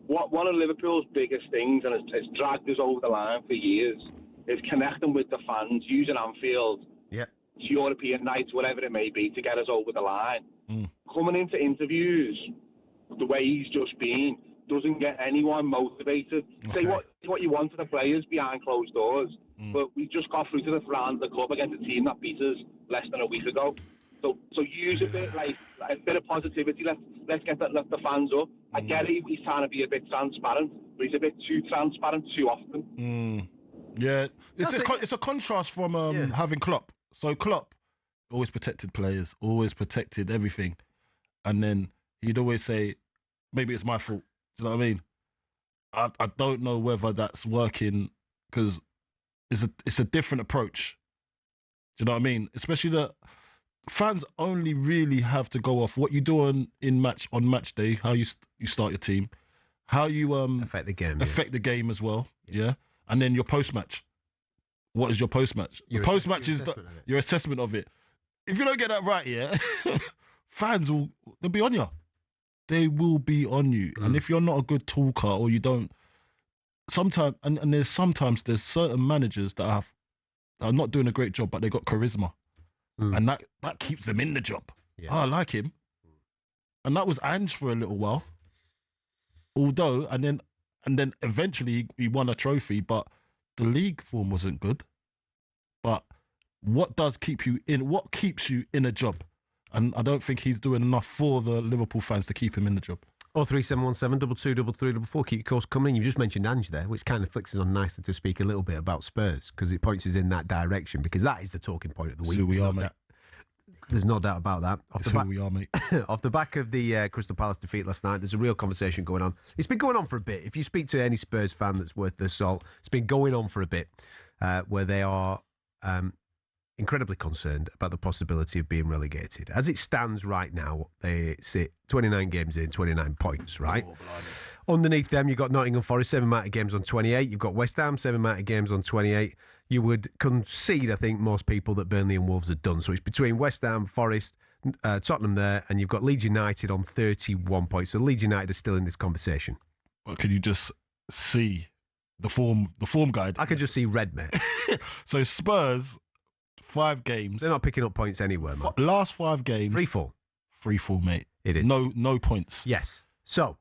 one of Liverpool's biggest things, and it's dragged us over the line for years, is connecting with the fans, using Anfield, European nights, whatever it may be, to get us over the line. Coming into interviews, the way he's just been, doesn't get anyone motivated. Say what you want to the players behind closed doors, but we just got through to the round of the club against a team that beat us less than a week ago. So use a bit of positivity. Let's get the fans up. I get it. He's trying to be a bit transparent, but he's a bit too transparent too often. Yeah, it's a contrast from having Klopp. So Klopp always protected players, always protected everything, and then he'd always say, "Maybe it's my fault." Do you know what I mean? I don't know whether that's working because it's a different approach. Do you know what I mean? Especially the fans only really have to go off what you do on match day, how you start your team, how you affect the game as well, and then your post match. What is your post match? Your post match is your assessment of it. If you don't get that right, fans they'll be on you. They will be on you, and if you're not a good talker or you don't, sometimes and there's certain managers that are not doing a great job, but they got charisma. And that keeps them in the job. I like him. And that was Ange for a little while. Although, and then eventually he won a trophy, but the league form wasn't good. But what keeps you in a job? And I don't think he's doing enough for the Liverpool fans to keep him in the job. 03717 223344. Keep your calls coming. You just mentioned Ange there, which kind of flicks us on nicely to speak a little bit about Spurs, because it points us in that direction, because that is the talking point of the week. Who we are, mate. There's no doubt about that. Who we are, mate. Off the back of the Crystal Palace defeat last night, there's a real conversation going on. It's been going on for a bit. If you speak to any Spurs fan that's worth their salt, it's been going on for a bit, where they are incredibly concerned about the possibility of being relegated. As it stands right now, they sit 29 games in, 29 points, right? Underneath them, you've got Nottingham Forest, 7 amount of games on 28. You've got West Ham, 7 amount of games on 28. You would concede, I think, most people that Burnley and Wolves are done. So it's between West Ham, Forest, Tottenham there, and you've got Leeds United on 31 points. So Leeds United are still in this conversation. Well, can you just see the form guide? I can just see red, mate. So Spurs, 5 games. They're not picking up points anywhere, man. Last 5 games. 3-4, mate. It is. No points. Yes. So,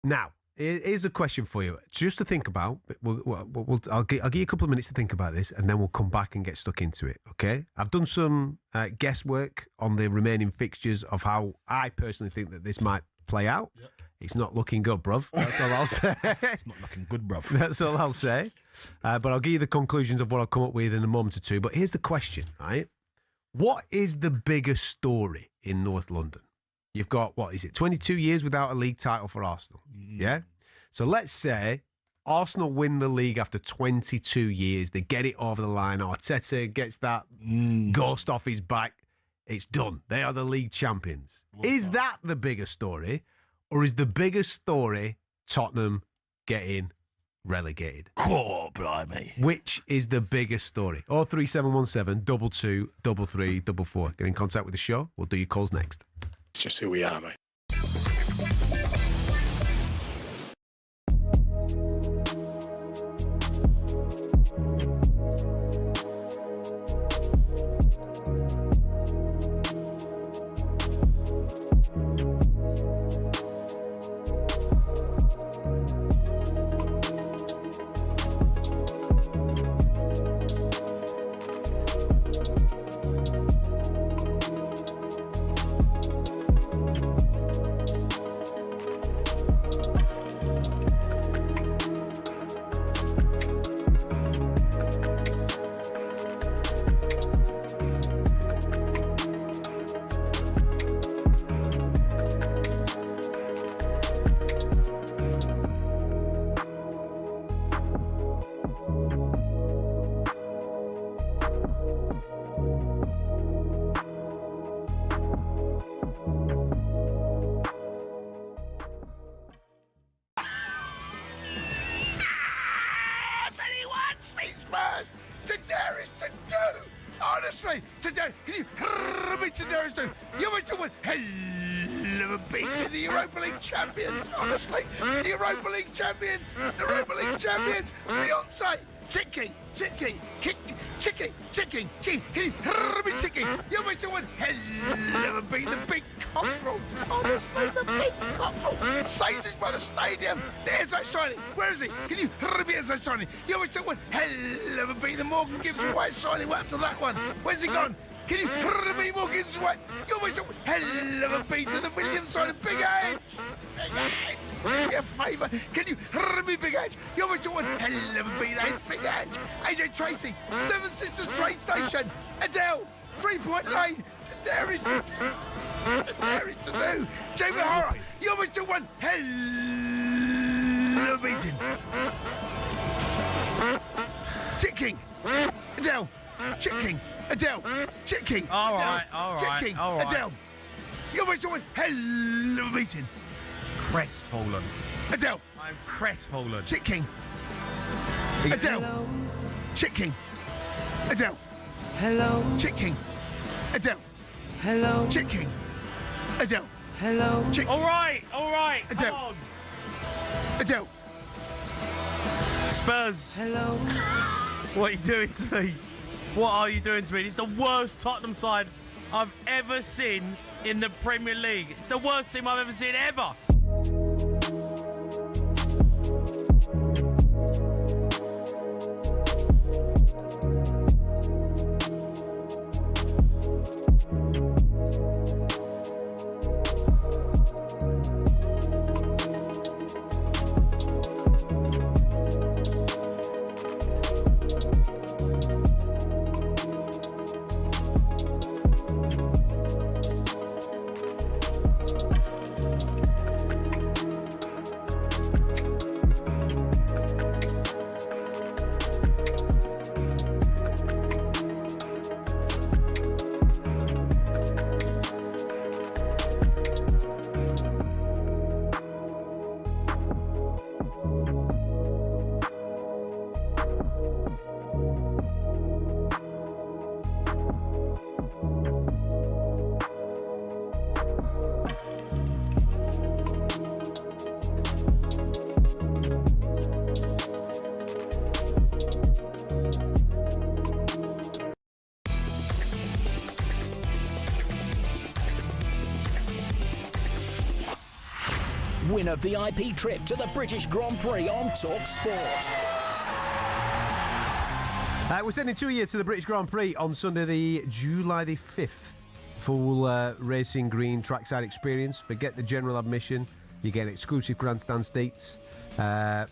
now, here's a question for you. Just to think about. I'll give you a couple of minutes to think about this, and then we'll come back and get stuck into it, okay? I've done some guesswork on the remaining fixtures of how I personally think that this might play out. Yep. It's not looking good, bruv. That's all I'll say. It's not looking good, bruv. That's all I'll say. But I'll give you the conclusions of what I'll come up with in a moment or two. But here's the question, right? What is the biggest story in North London? You've got, 22 years without a league title for Arsenal? Yeah? So let's say Arsenal win the league after 22 years. They get it over the line. Arteta gets that ghost off his back. It's done. They are the league champions. Is that the biggest story? Or is the biggest story Tottenham getting relegated? Oh, blimey. Which is the biggest story? 03717 22 3344. Get in contact with the show. We'll do your calls next. It's just who we are, mate. today. Can you hear me today? You went to win. Hell of a beat to the Europa League champions. Honestly, the Europa League champions. The Europa League champions. Beyonce. Chicky, chicky, kick, chicky, chicky, chicky, can you hear me, chicky? You went to win. Hell of a beat the big cockerel. Honestly, the big cockerel. Sages by the stadium. There's that shiny. Where is he? Can you hear me? There's that shiny. You went to win. Hell of a beat the Morgan Gibbs White shiny. What happened to that one? Where's he gone? Can you hear me, Morgan Gibbs White? You went to win. Hell of a beat to the Williams side of Big Edge. Big Edge. Do me a favour. Can you hear me, Big Edge? You went to win. Hell of a beat, Big Edge. AJ Tracy. Seven Sisters train station. Adele. 3-point lane. There is to do. Jamie Horror. You went to win. Hell of a beating. Ticking. Adele. Ticking. Adele. Ticking. All right. Ticking. Adele. You went to win. Hell of a beating. Crestfallen. Adele. I'm crestfallen. Ticking. Adele. Hello. Ticking. Adele. Hello. Ticking. Adele. Hello. Ticking. Adele. Hello. All right. Adele. Come on. Adele. Spurs. Hello. What are you doing to me? What are you doing to me? It's the worst Tottenham side I've ever seen in the Premier League. It's the worst team I've ever seen ever. Win a VIP trip to the British Grand Prix on talkSPORT. We're sending 2 years to the British Grand Prix on Sunday, the July the 5th. Full racing green trackside experience. Forget the general admission. You get exclusive grandstand seats,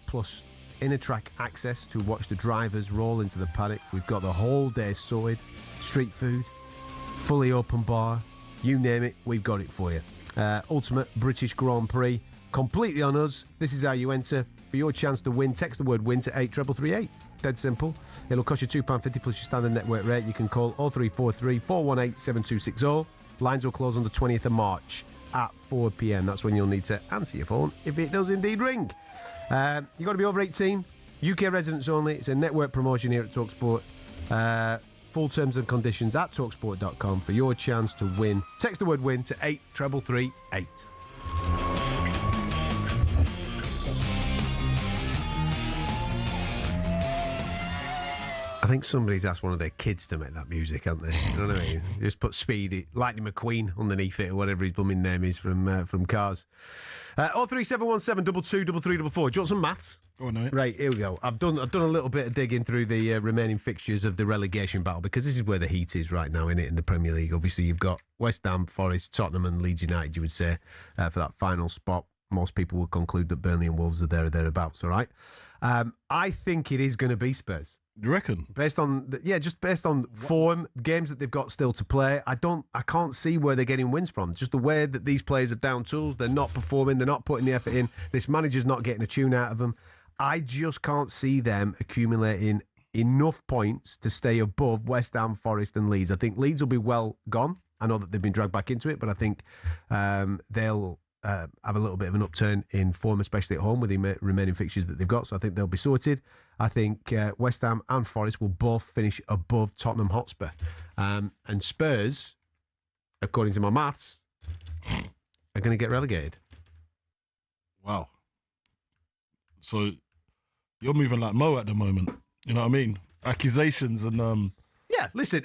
plus inner track access to watch the drivers roll into the paddock. We've got the whole day sorted. Street food, fully open bar, you name it, we've got it for you. Ultimate British Grand Prix, completely on us. This is how you enter. For your chance to win, text the word win to 83338. Dead simple. It'll cost you £2.50 plus your standard network rate. You can call 0343 418 7260. Lines will close on the 20th of March at 4 p.m. That's when you'll need to answer your phone if it does indeed ring. You've got to be over 18. UK residents only. It's a network promotion here at talkSPORT. Full terms and conditions at talksport.com for your chance to win. Text the word win to 83338. I think somebody's asked one of their kids to make that music, haven't they? You know what I mean? Just put Speedy, Lightning McQueen underneath it, or whatever his blooming name is from Cars. 03717 223344. Do you want some maths? Go on, mate. Right, here we go. I've done a little bit of digging through the remaining fixtures of the relegation battle, because this is where the heat is right now, in the Premier League. Obviously, you've got West Ham, Forest, Tottenham, and Leeds United. You would say for that final spot. Most people would conclude that Burnley and Wolves are there or thereabouts. All right. I think it is going to be Spurs. You reckon? Based on just based on form, games that they've got still to play, I can't see where they're getting wins from. Just the way that these players are down tools, they're not performing, they're not putting the effort in. This manager's not getting a tune out of them. I just can't see them accumulating enough points to stay above West Ham, Forest, and Leeds. I think Leeds will be well gone. I know that they've been dragged back into it, but I think they'll have a little bit of an upturn in form, especially at home with the remaining fixtures that they've got. So I think they'll be sorted. I think West Ham and Forest will both finish above Tottenham Hotspur. And Spurs, according to my maths, are going to get relegated. Wow. So you're moving like Mo at the moment. You know what I mean? Accusations and yeah. Listen,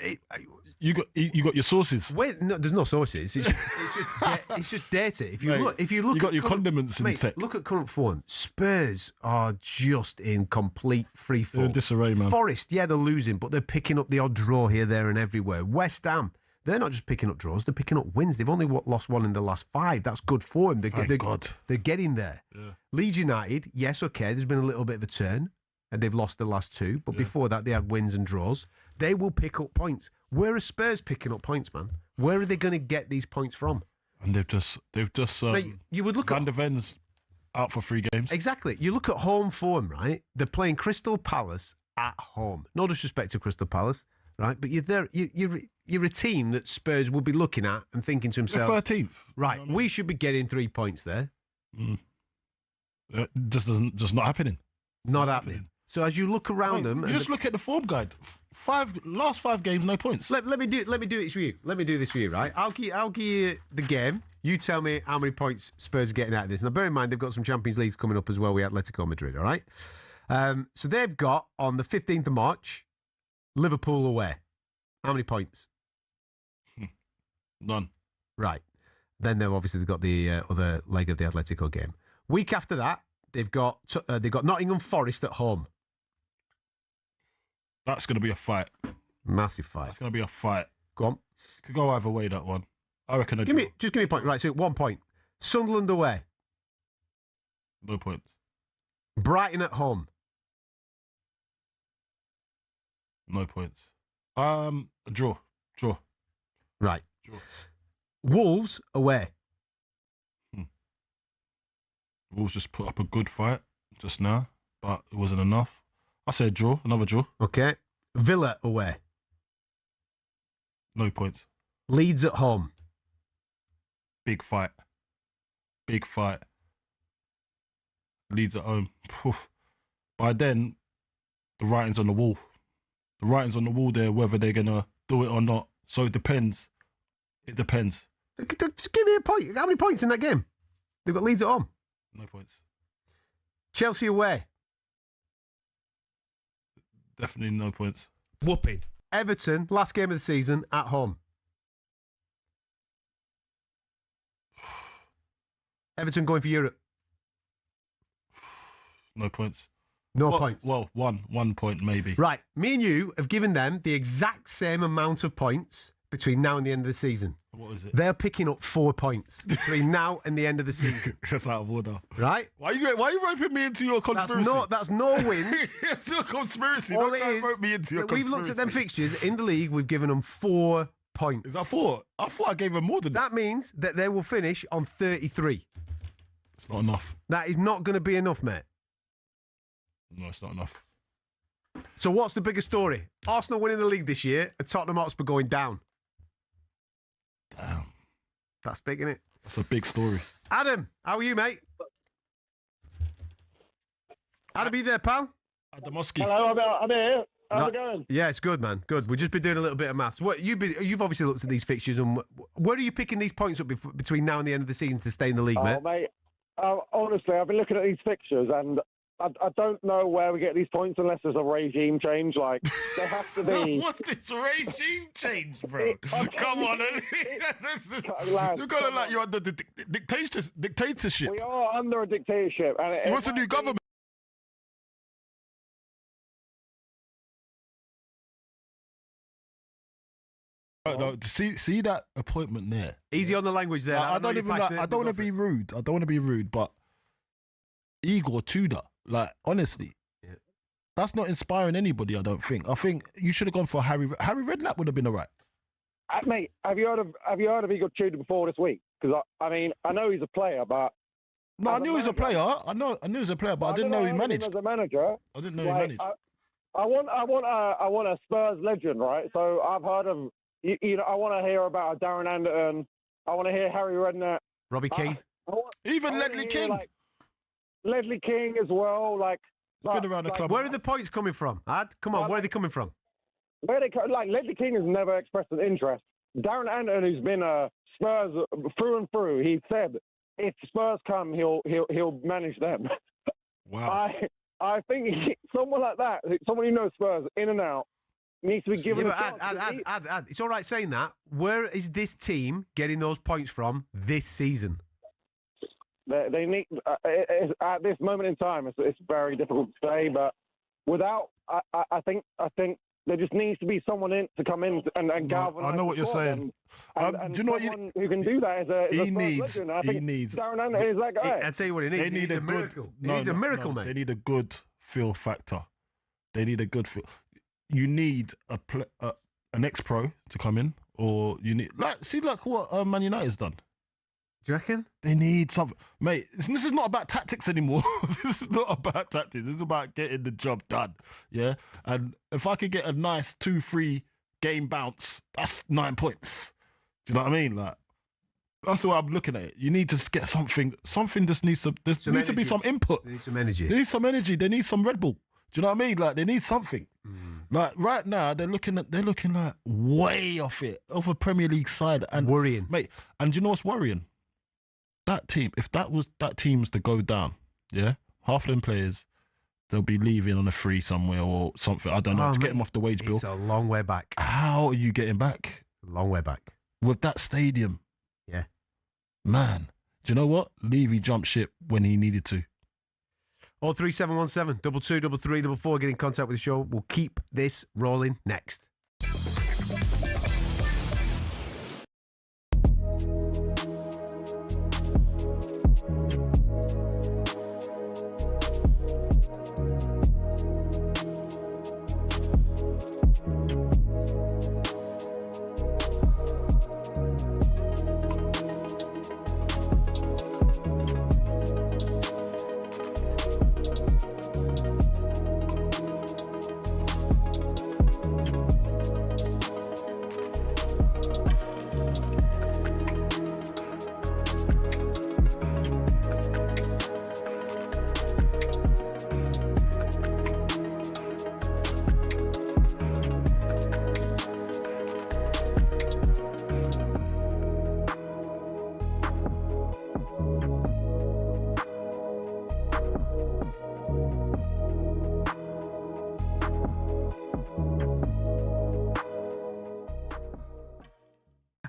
you got your sources. Wait, no, there's no sources. It's just data. If you look, you got your condiments in mate, tech. Look at current form. Spurs are just in complete free fall. They're in disarray, man. Forest, yeah, they're losing, but they're picking up the odd draw here, there, and everywhere. West Ham, they're not just picking up draws; they're picking up wins. They've only lost one in the last 5. That's good for them. Thank God. They're getting there. Yeah. Leeds United, yes, okay. There's been a little bit of a turn, and they've lost the last 2. But before that, they had wins and draws. They will pick up points. Where are Spurs picking up points, man? Where are they going to get these points from? And they've just Mate, you would look Van der Ven's out for 3 games. Exactly. You look at home form, right? They're playing Crystal Palace at home. No disrespect to Crystal Palace, right? But you're there. You're a team that Spurs will be looking at and thinking to themselves, 13th. Right, You know what I mean? we should be getting 3 points there. Just not happening. Not happening. So as you look around them, you just look at the form guide. Last 5 games, no points. Let me do this for you. Let me do this for you, right? I'll give you the game. You tell me how many points Spurs are getting out of this. Now, bear in mind, they've got some Champions Leagues coming up as well with Atletico Madrid, all right? So they've got, on the 15th of March, Liverpool away. How many points? None. Right. Then they've got the other leg of the Atletico game. Week after that, they've got Nottingham Forest at home. That's going to be a fight. Massive fight. That's going to be a fight. Go on. Could go either way, that one. I reckon. Just give me a point. Right, so 1 point. Sunderland away. No points. Brighton at home. No points. A draw. Right. Draw. Wolves away. Wolves just put up a good fight just now, but it wasn't enough. I said draw, another draw. Okay. Villa away. No points. Leeds at home. Big fight. Leeds at home. Poof. By then, the writing's on the wall. The writing's on the wall there, whether they're going to do it or not. So it depends. Just give me a point. How many points in that game? They've got Leeds at home. No points. Chelsea away. Definitely no points. Whooping. Everton, last game of the season, at home. Everton going for Europe. No points. No points. Well, 1 point maybe. Right. Me and you have given them the exact same amount of points between now and the end of the season. What is it? They're picking up 4 points between now and the end of the season. That's out of order. Right? Why are you roping me into your conspiracy? That's no wins. It's your conspiracy. All Don't it try and is, rope me into your we've conspiracy. looked at them fixtures in the league. We've given them 4 points. Is that 4? I thought I gave them more than that. That means that they will finish on 33. It's not enough. That is not going to be enough, mate. No, it's not enough. So what's the bigger story? Arsenal winning the league this year and Tottenham Hotspur going down? Damn. That's big, isn't it? That's a big story. Adam, how are you, mate? Adam, are you there, pal? Adamoski. Hello, I'm here. How's it going? Yeah, it's good, man. Good. We've just been doing a little bit of maths. You've obviously looked at these fixtures, and where are you picking these points up between now and the end of the season to stay in the league, mate? Honestly, I've been looking at these fixtures, and I don't know where we get these points unless there's a regime change. Like, there has to be. What's this regime change, bro? Come on. You're going to like you're under the dictatorship. We are under a dictatorship. And What's a new government? No, see that appointment there. Easy on the language there. I don't want to be rude. I don't want to be rude, but Igor Tudor, like honestly, that's not inspiring anybody. I don't think. I think you should have gone for Harry Redknapp. Would have been alright. Mate, have you heard of Igor Tudor before this week? Because I know he's a player, but no, I knew he was a player. I knew he was a player, but I didn't know he managed. As a manager, I didn't know he managed. I want a Spurs legend, right? So I've heard of. I want to hear about Darren Anderton. I want to hear Harry Redknapp. Robbie Keane. Even Ledley King. Ledley King as well. Been around the club. Where are the points coming from, Ad? Come on, where are they coming from? Ledley King has never expressed an interest. Darren Anton, who's been Spurs through and through, he said if Spurs come, he'll manage them. Wow. I think someone like that, someone who knows Spurs in and out, needs to be given a chance. Ad, it's all right saying that. Where is this team getting those points from this season? They need at this moment in time. It's very difficult to say, but without, I think there just needs to be someone to come in and galvanise. I know what you're saying. And do you know what who can do that? He needs. Darren Anderson is that guy. I'll tell you what he needs. He needs a miracle. He needs a miracle, man. They need a good feel factor. They need a good feel. You need an ex-pro to come in, or you need like what Man United's done. Do you reckon? They need something. Mate, this is not about tactics anymore. This is not about tactics. This is about getting the job done. Yeah? And if I could get a nice 2-3 game bounce, that's 9 points. Do you know what I mean? That's the way I'm looking at it. You need to get something. Something just needs to... There needs to be some input. They need some energy. They need some energy. They need some Red Bull. Do you know what I mean? They need something. Right now, they're looking like way off a Premier League side. And worrying. Mate, and do you know what's worrying? That team, if that team's to go down, yeah, half of them players, they'll be leaving on a free somewhere or something. I don't know, to get them off the wage bill. It's a long way back. How are you getting back? A long way back. With that stadium. Yeah. Man, do you know what? Levy jumped ship when he needed to. 03717 22 33 44. Get in contact with the show. We'll keep this rolling next.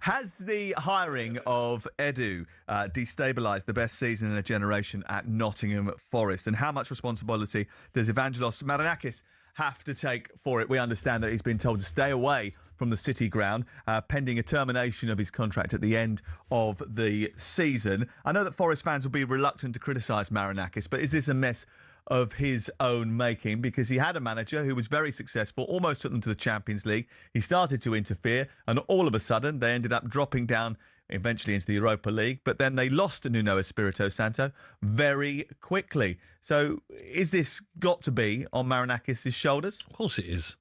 Has the hiring of Edu destabilised the best season in a generation at Nottingham Forest? And how much responsibility does Evangelos Marinakis have to take for it? We understand that he's been told to stay away from the City ground pending a termination of his contract at the end of the season. I know that Forest fans will be reluctant to criticise Marinakis, but is this a mess of his own making? Because he had a manager who was very successful, almost took them to the Champions League. He started to interfere, and all of a sudden they ended up dropping down eventually into the Europa League, but then they lost to Nuno Espirito Santo very quickly. So is this got to be on Marinakis' shoulders? Of course it is.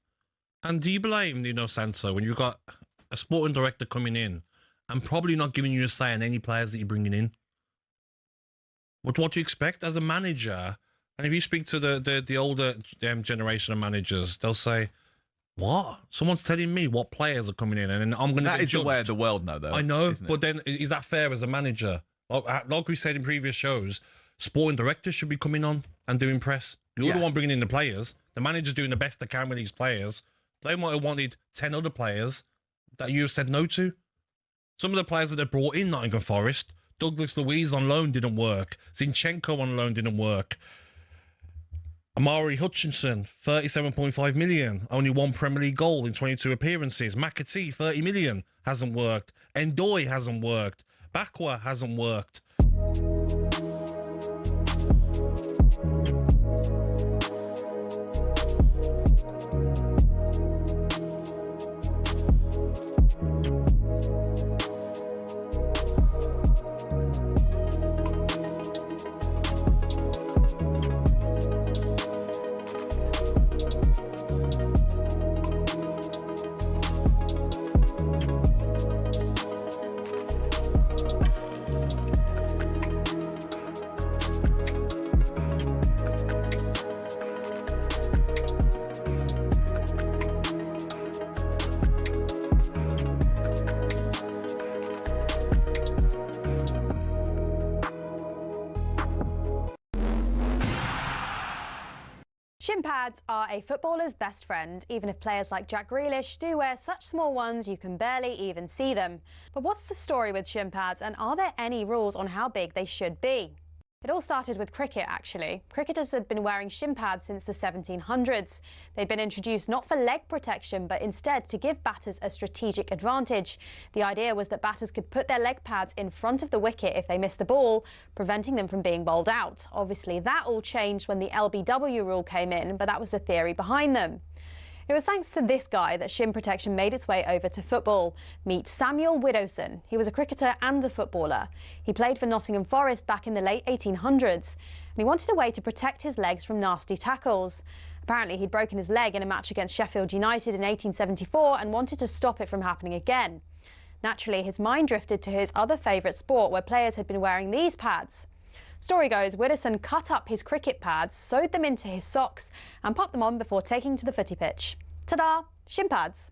And do you blame Nuno Santo when you've got a sporting director coming in and probably not giving you a say on any players that you're bringing in? What do you expect as a manager? And if you speak to the older generation of managers, they'll say, what? Someone's telling me what players are coming in, and I'm going to get judged. That is the way of the world now, though. I know, but then is that fair as a manager? Like we said in previous shows, sporting directors should be coming on and doing press. You're the one bringing in the players. The manager's doing the best they can with these players. They might have wanted 10 other players that you have said no to. Some of the players that they brought in Nottingham Forest, Douglas Luiz on loan didn't work. Zinchenko on loan didn't work. Amari Hutchinson, 37.5 million. Only one Premier League goal in 22 appearances. McAtee, 30 million. Hasn't worked. Ndoye hasn't worked. Bakwa hasn't worked. Shin pads are a footballer's best friend, even if players like Jack Grealish do wear such small ones you can barely even see them. But what's the story with shin pads, and are there any rules on how big they should be? It all started with cricket, actually. Cricketers had been wearing shin pads since the 1700s. They'd been introduced not for leg protection, but instead to give batters a strategic advantage. The idea was that batters could put their leg pads in front of the wicket if they missed the ball, preventing them from being bowled out. Obviously, that all changed when the LBW rule came in, but that was the theory behind them. It was thanks to this guy that shin protection made its way over to football. Meet Samuel Widdowson. He was a cricketer and a footballer. He played for Nottingham Forest back in the late 1800s, and he wanted a way to protect his legs from nasty tackles. Apparently, he'd broken his leg in a match against Sheffield United in 1874 and wanted to stop it from happening again. Naturally, his mind drifted to his other favourite sport, where players had been wearing these pads. Story goes, Widdowson cut up his cricket pads, sewed them into his socks and popped them on before taking to the footy pitch. Ta-da! Shin pads.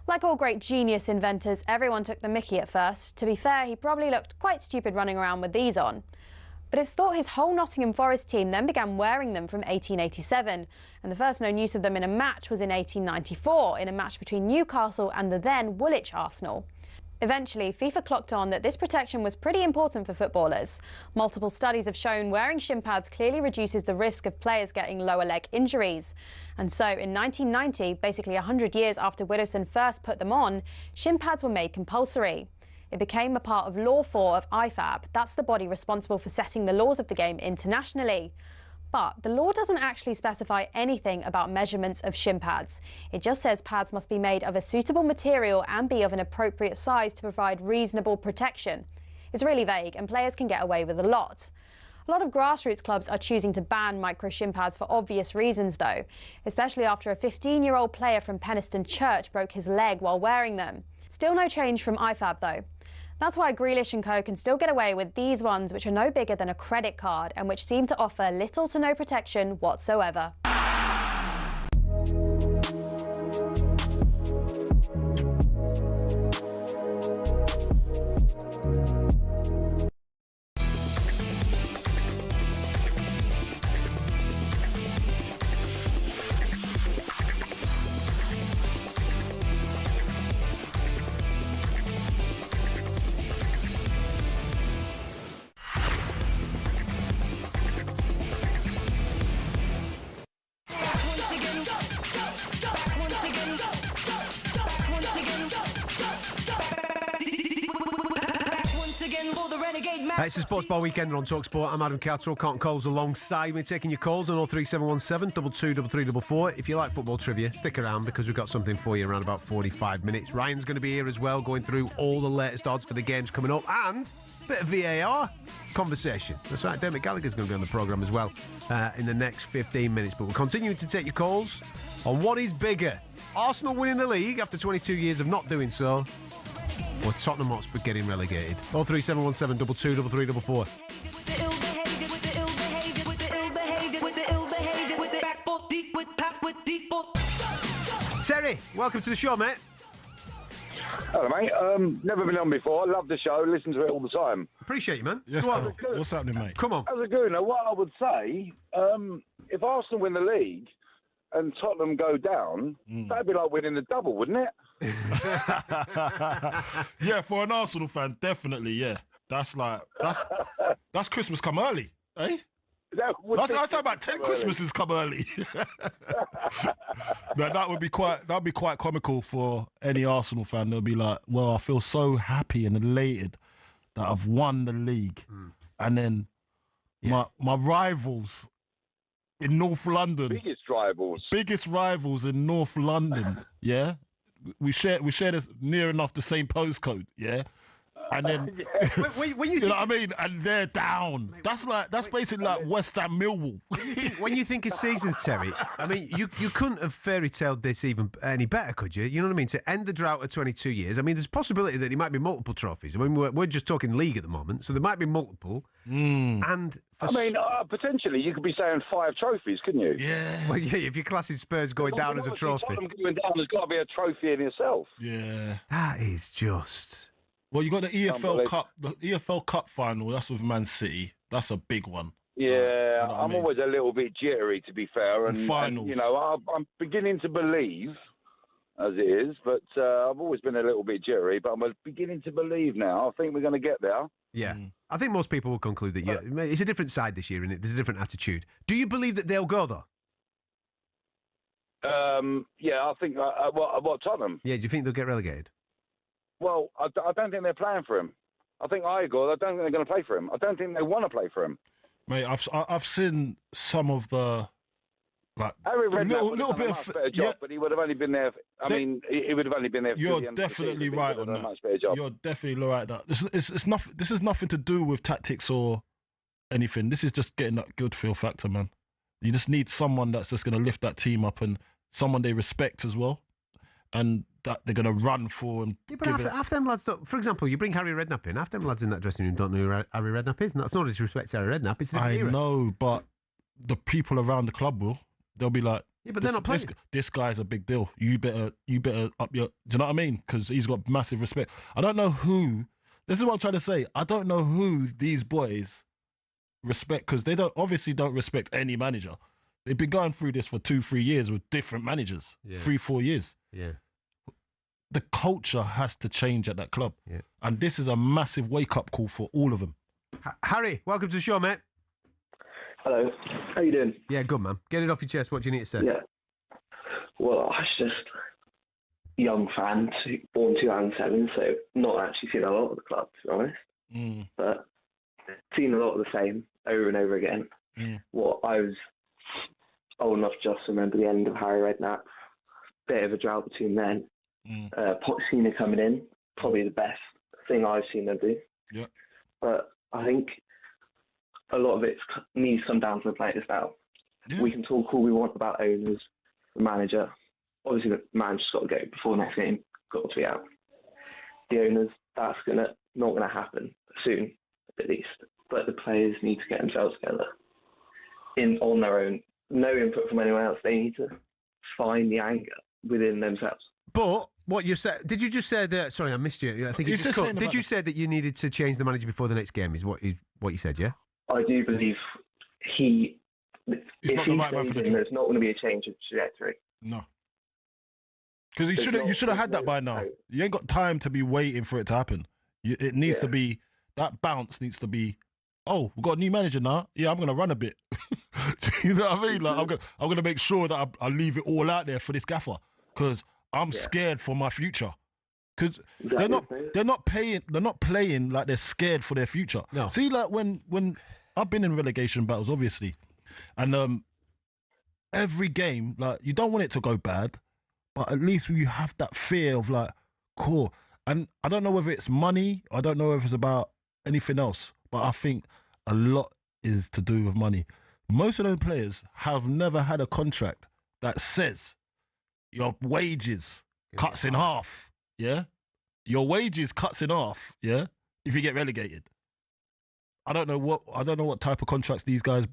Like all great genius inventors, everyone took the mickey at first. To be fair, he probably looked quite stupid running around with these on. But it's thought his whole Nottingham Forest team then began wearing them from 1887, and the first known use of them in a match was in 1894, in a match between Newcastle and the then Woolwich Arsenal. Eventually, FIFA clocked on that this protection was pretty important for footballers. Multiple studies have shown wearing shin pads clearly reduces the risk of players getting lower leg injuries. And so in 1990, basically 100 years after Widdowson first put them on, shin pads were made compulsory. It became a part of Law 4 of IFAB. That's the body responsible for setting the laws of the game internationally. But the law doesn't actually specify anything about measurements of shin pads. It just says pads must be made of a suitable material and be of an appropriate size to provide reasonable protection. It's really vague, and players can get away with a lot. A lot of grassroots clubs are choosing to ban micro shin pads for obvious reasons, though, especially after a 15-year-old player from Penistone Church broke his leg while wearing them. Still no change from IFAB, though. That's why Grealish and co can still get away with these ones, which are no bigger than a credit card and which seem to offer little to no protection whatsoever. It's the Sports Bar Weekend on talkSPORT. I'm Adam Catterall Carlton Cole's alongside me, taking your calls on 03717 223344. If you like football trivia, stick around because we've got something for you around about 45 minutes. Ryan's going to be here as well, going through all the latest odds for the games coming up and a bit of VAR conversation. That's right, Dermot Gallagher's going to be on the programme as well in the next 15 minutes. But we're continuing to take your calls on what is bigger: Arsenal winning the league after 22 years of not doing so, or Tottenham Hotspur getting relegated. 03717 223344. Terry, welcome to the show, mate. Hello, mate. Never been on before. Love the show. Listen to it all the time. Appreciate you, man. Yes, what's happening, mate? Come on. As a gooner, what I would say, if Arsenal win the league and Tottenham go down, that'd be like winning the double, wouldn't it? Yeah, for an Arsenal fan, definitely, yeah. That's Christmas come early, eh? That's about 10 Christmases come early. That'd be quite comical for any Arsenal fan. They'll be like, well, I feel so happy and elated that I've won the league. And then my rivals in North London, biggest rivals in North London, yeah, we share this near enough the same postcode, yeah, and then when you know what I mean, and they're down. That's basically like West Ham Millwall. When you think of seasons, Terry, I mean, you couldn't have fairy taled this even any better, could you? You know what I mean? To end the drought of 22 years, I mean, there's a possibility that it might be multiple trophies. I mean, we're just talking league at the moment, so there might be multiple. And potentially you could be saying 5 trophies, couldn't you? Yeah. Well, yeah, if your class is Spurs going down as a trophy. Tottenham going down has got to be a trophy in itself. Yeah. That is just... Well, you got the EFL Cup final. That's with Man City. That's a big one. Yeah, what I I'm mean? always a little bit jittery, to be fair. In And finals. you know, I'm beginning to believe, as it is, but I've always been a little bit jittery, but I'm beginning to believe now. I think we're going to get there. Yeah. I think most people will conclude that it's a different side this year, isn't it? There's a different attitude. Do you believe that they'll go, though? Yeah, I think, what, Tottenham? Yeah, do you think they'll get relegated? Well, I don't think they're playing for him. I think I don't think they're going to play for him. I don't think they want to play for him. Mate, I've seen some of the Harry Redknapp would have little done bit a of much better job, but he would have only been there. He would have only been there. You're the end of the definitely season, right but he on would have done a that. much better job. You're definitely right. That this is nothing to do with tactics or anything. This is just getting that good feel factor, man. You just need someone that's just going to lift that team up and someone they respect as well, and that they're going to run for. And Yeah, but half them lads don't. For example, you bring Harry Redknapp in. Half them lads in that dressing room don't know who Harry Redknapp is, and that's no disrespect to Harry Redknapp. It's a different I era. know, but the people around the club will. They'll be like, yeah, but they're not playing. This guy's a big deal. You better up your. Do you know what I mean? Because he's got massive respect. I don't know who. This is what I'm trying to say. I don't know who these boys respect, because they obviously don't respect any manager. They've been going through this for 2-3 years with different managers. Yeah. 3-4 years. Yeah. The culture has to change at that club. Yeah. And this is a massive wake-up call for all of them. Harry, welcome to the show, mate. Hello. How you doing? Yeah, good, man. Get it off your chest. What do you need to say? Yeah. Well, I was just a young fan, born 2007, so not actually seen a lot of the club, to be honest. But seen a lot of the same over and over again. What I was old enough just to remember the end of Harry Redknapp. Bit of a drought between then. Pochettino coming in, probably the best thing I've seen them do. Yeah. But I think a lot of it needs to come down to the players now. We can talk all we want about owners, the manager. Obviously, the manager's got to go before next game. Got to be out. The owners, that's not gonna happen soon, at least. But the players need to get themselves together on their own. No input from anyone else. They need to find the anger within themselves. But what you said? Did you just say that? Sorry, I missed you. I think you just cut. Did you say that you needed to change the manager before the next game? Is what you said? Yeah. I do believe if not he the right man stays for the in, job. there's not going to be a change of trajectory. No. Because you should have had that by now. You ain't got time to be waiting for it to happen. It needs to be, that bounce needs to be, oh, we've got a new manager now. Yeah, I'm going to run a bit. You know what I mean? Like I'm gonna make sure that I leave it all out there for this gaffer, because I'm scared for my future. Because they're not playing like they're scared for their future. No. See, like when I've been in relegation battles, obviously, and every game, like, you don't want it to go bad, but at least you have that fear of, like, cool. And I don't know whether it's money, I don't know if it's about anything else, but I think a lot is to do with money. Most of those players have never had a contract that says your wages cuts in half, yeah? Your wages cuts in half, yeah? If you get relegated. I don't know what type of contracts these guys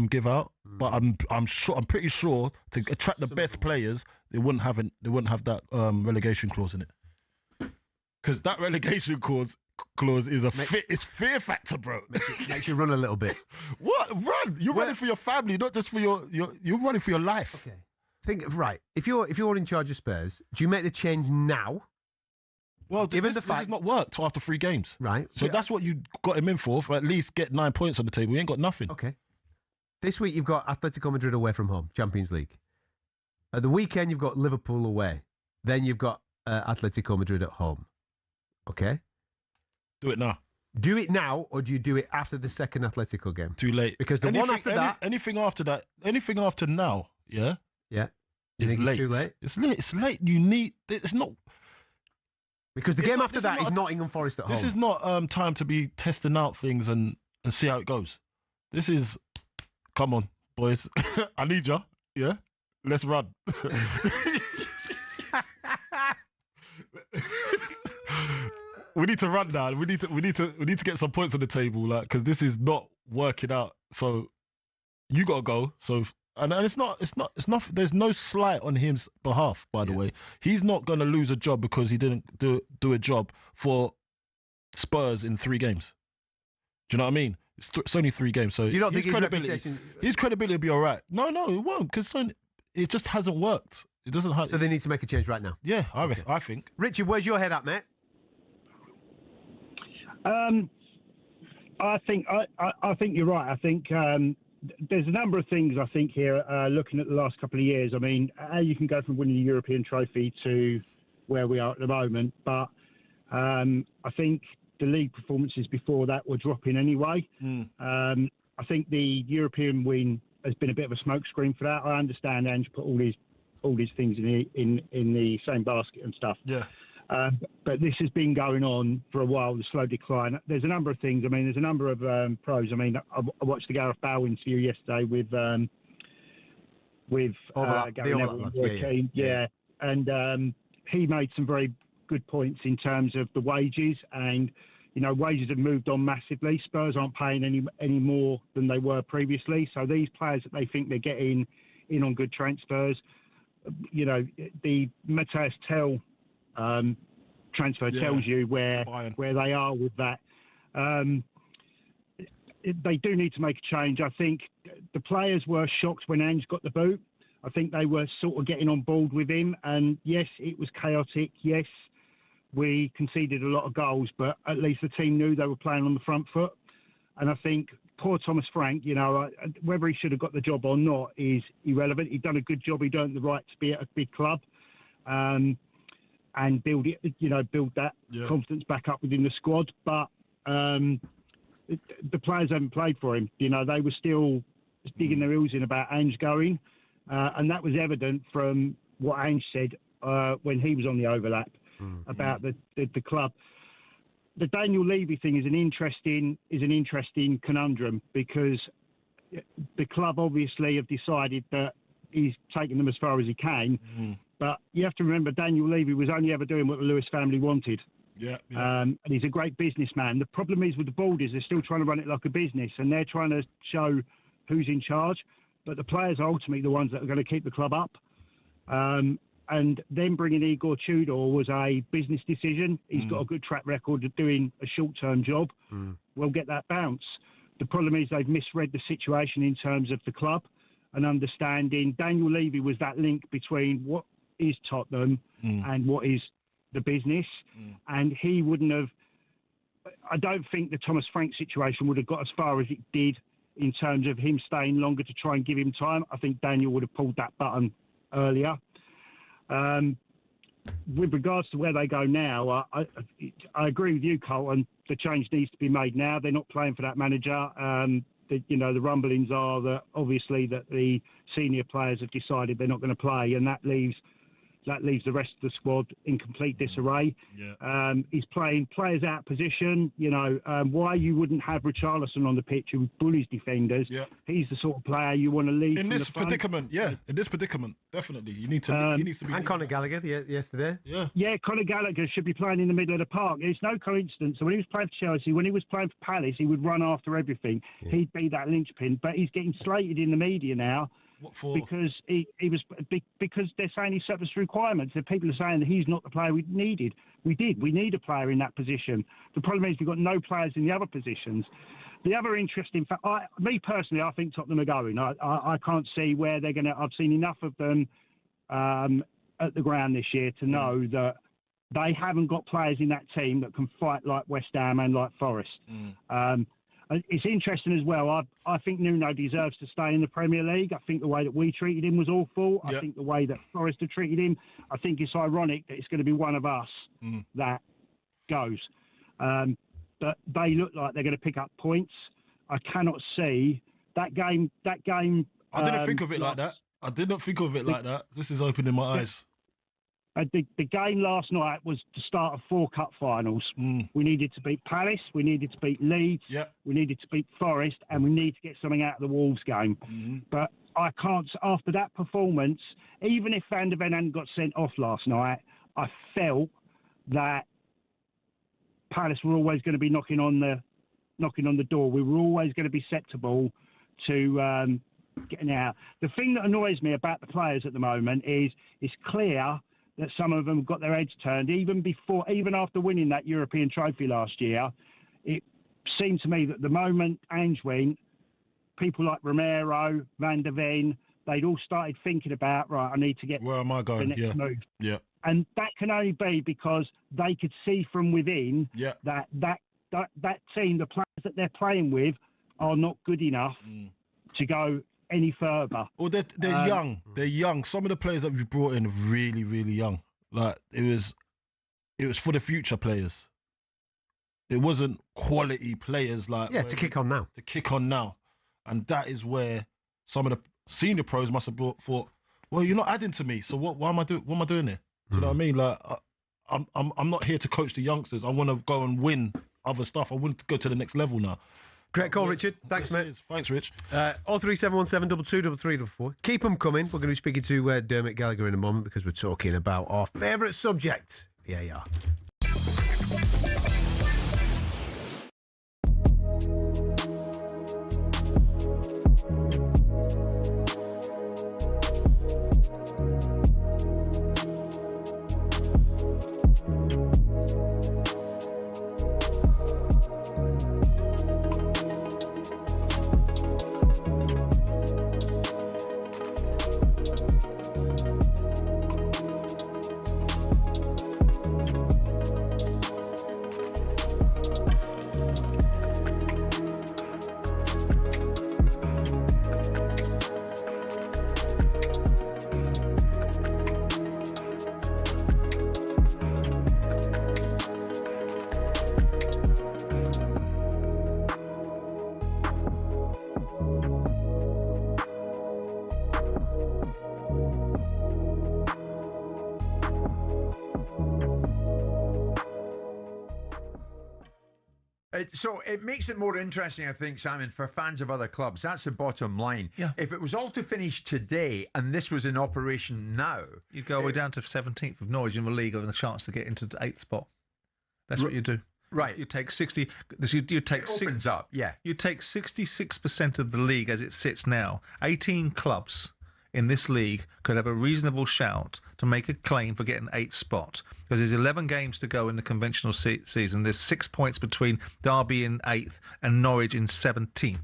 give out, but I'm pretty sure to attract the best players, they wouldn't have that relegation clause in it. Because that relegation clause is it's fear factor, bro. Makes you run a little bit. What? Run? You're running for your family, not just for you're running for your life. Okay. Think right. If you're in charge of Spurs, do you make the change now? Well, this has not worked after 3 games. Right. So that's what you got him in for at least get 9 points on the table. You ain't got nothing. Okay. This week you've got Atletico Madrid away from home, Champions League. At the weekend you've got Liverpool away. Then you've got Atletico Madrid at home. Okay. Do it now. Do it now, or do you do it after the second Atletico game? Too late. Because one after that, anything after now, yeah, you it's think late. it's too late? It's late. It's late. You need. It's not. Because the game after that is Nottingham Forest at home. This is not time to be testing out things and see how it goes. This is, come on, boys. I need ya. Yeah, let's run. We need to run now. We need to get some points on the table, like, because this is not working out. So you gotta go. So and it's not. There's no slight on his behalf. By the way, he's not gonna lose a job because he didn't do a job for Spurs in 3 games. Do you know what I mean? It's only 3 games, so You don't think his his credibility, reputation- his credibility will be all right. No, it won't, because it just hasn't worked. It doesn't have. So they need to make a change right now. Yeah, I think. Richard, where's your head at, mate? I think you're right. I think there's a number of things I think here. Looking at the last couple of years, I mean, how you can go from winning the European trophy to where we are at the moment, but I think the league performances before that were dropping anyway. I think the European win has been a bit of a smokescreen for that. I understand Ange put all these things in the same basket and stuff. Yeah. But this has been going on for a while, the slow decline. There's a number of things. I mean, there's a number of pros. I mean, I watched the Gareth Bale interview yesterday with Gary Neville. Yeah. And he made some very good points in terms of the wages, and wages have moved on massively. Spurs aren't paying any more than they were previously. So these players that they think they're getting in on good transfers, the Matthias Tell transfer tells you where they are with that. They do need to make a change. I think the players were shocked when Ange got the boot. I think they were sort of getting on board with him. And yes, it was chaotic. Yes, we conceded a lot of goals, but at least the team knew they were playing on the front foot. And I think poor Thomas Frank, whether he should have got the job or not is irrelevant. He'd done a good job. He'd earned the right to be at a big club. And build that confidence back up within the squad. But the players haven't played for him. They were still digging their heels in about Ange going. And that was evident from what Ange said when he was on the overlap about the club. The Daniel Levy thing is an interesting conundrum, because the club obviously have decided that he's taken them as far as he can. But you have to remember, Daniel Levy was only ever doing what the Lewis family wanted. Yeah. And he's a great businessman. The problem is with the board is they're still trying to run it like a business, and they're trying to show who's in charge. But the players are ultimately the ones that are going to keep the club up. And then bringing Igor Tudor was a business decision. He's got a good track record of doing a short-term job. We'll get that bounce. The problem is they've misread the situation in terms of the club and understanding. Daniel Levy was that link between what is Tottenham and what is the business. And he wouldn't have... I don't think the Thomas Frank situation would have got as far as it did in terms of him staying longer to try and give him time. I think Daniel would have pulled that button earlier. With regards to where they go now, I agree with you, Colton. The change needs to be made now. They're not playing for that manager. The rumblings are that obviously that the senior players have decided they're not going to play, and that leaves the rest of the squad in complete disarray. He's playing players out of position. Why you wouldn't have Richarlison on the pitch who bullies defenders? He's the sort of player you want to leave in from this the front. predicament. In this predicament, definitely you need to. He needs to be. And Conor Gallagher yesterday. Yeah, Conor Gallagher should be playing in the middle of the park. It's no coincidence. So when he was playing for Chelsea, when he was playing for Palace, he would run after everything. He'd be that linchpin. But he's getting slated in the media now. What for? Because because they're saying he's surplus requirements. The people are saying that he's not the player we needed. We need a player in that position. The problem is we've got no players in the other positions. The other interesting fact, me personally, I think Tottenham are going. I can't see where they're going to. I've seen enough of them at the ground this year to know that they haven't got players in that team that can fight like West Ham and like Forest. It's interesting as well. I think Nuno deserves to stay in the Premier League. I think the way that we treated him was awful. I think the way that Forest have treated him, I think it's ironic that it's going to be one of us that goes. But they look like they're going to pick up points. I cannot see that game. I didn't think of it like that. This is opening my eyes. The game last night was the start of 4 cup finals. We needed to beat Palace, we needed to beat Leeds, we needed to beat Forest, and we need to get something out of the Wolves game. But I can't, after that performance, even if Van der Ven hadn't got sent off last night, I felt that Palace were always going to be knocking on the door. We were always going to be susceptible to getting out. The thing that annoys me about the players at the moment is it's clear that some of them have got their heads turned. Even after winning that European trophy last year, it seemed to me that the moment Ange went, people like Romero, Van der Ven, they'd all started thinking about, right, I need to get where am I going? the next move. Yeah. And that can only be because they could see from within that team, the players that they're playing with, are not good enough to go any further. Well, they're young. They're young. Some of the players that we've brought in are really, really young. Like it was for the future players. It wasn't quality players like to kick on now. To kick on now, and that is where some of the senior pros must have thought, well, you're not adding to me, so what am I doing? What am I doing here? Do you know what I mean? Like I'm not here to coach the youngsters. I want to go and win other stuff. I want to go to the next level now. Great call, Richard. Thanks, mate. Thanks, Rich. 03717 223344. Keep them coming. We're going to be speaking to Dermot Gallagher in a moment because we're talking about our favourite subject, the AR. So it makes it more interesting, I think, Simon, for fans of other clubs. That's the bottom line. Yeah. If it was all to finish today and this was in operation now, you'd go way down to 17th of Norwich in the league and a chance to get into the 8th spot. That's what you do. Right. You take 60. You take it opens up. Yeah. You take 66% of the league as it sits now. 18 clubs in this league could have a reasonable shout to make a claim for getting 8th spot, because there's 11 games to go in the conventional season. There's 6 points between Derby in 8th and Norwich in 17th.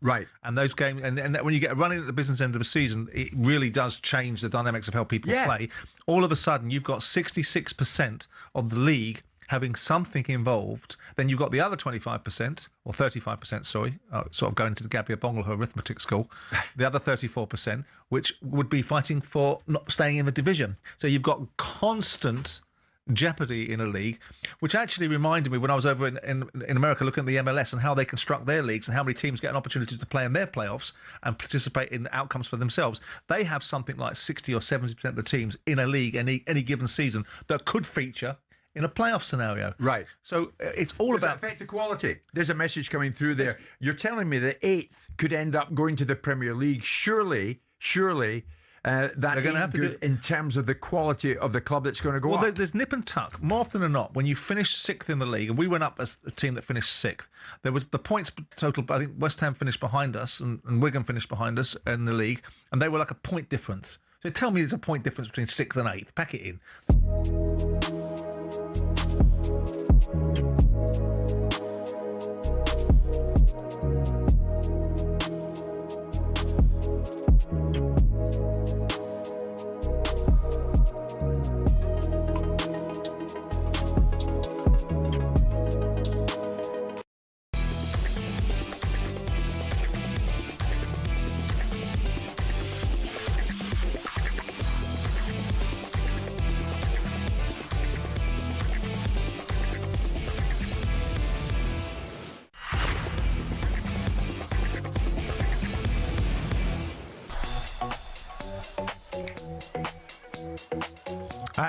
Right. And those games, and when you get running at the business end of a season, it really does change the dynamics of how people play. All of a sudden, you've got 66% of the league having something involved. Then you've got the other 25%, or 35%, sorry, sort of going to the Gabby Bongle arithmetic school, the other 34%, which would be fighting for not staying in the division. So you've got constant jeopardy in a league, which actually reminded me when I was over in America looking at the MLS and how they construct their leagues and how many teams get an opportunity to play in their playoffs and participate in outcomes for themselves. They have something like 60 or 70% of the teams in a league any given season that could feature in a playoff scenario. Right. So it's all Does about... that affect the quality? There's a message coming through there. You're telling me that 8th could end up going to the Premier League. Surely, that ain't have to good in terms of the quality of the club that's going to go up. There's nip and tuck. More often than not, when you finish 6th in the league, and we went up as a team that finished 6th, there was the points total, I think West Ham finished behind us and Wigan finished behind us in the league, and they were like a point difference. So tell me there's a point difference between 6th and 8th. Pack it in.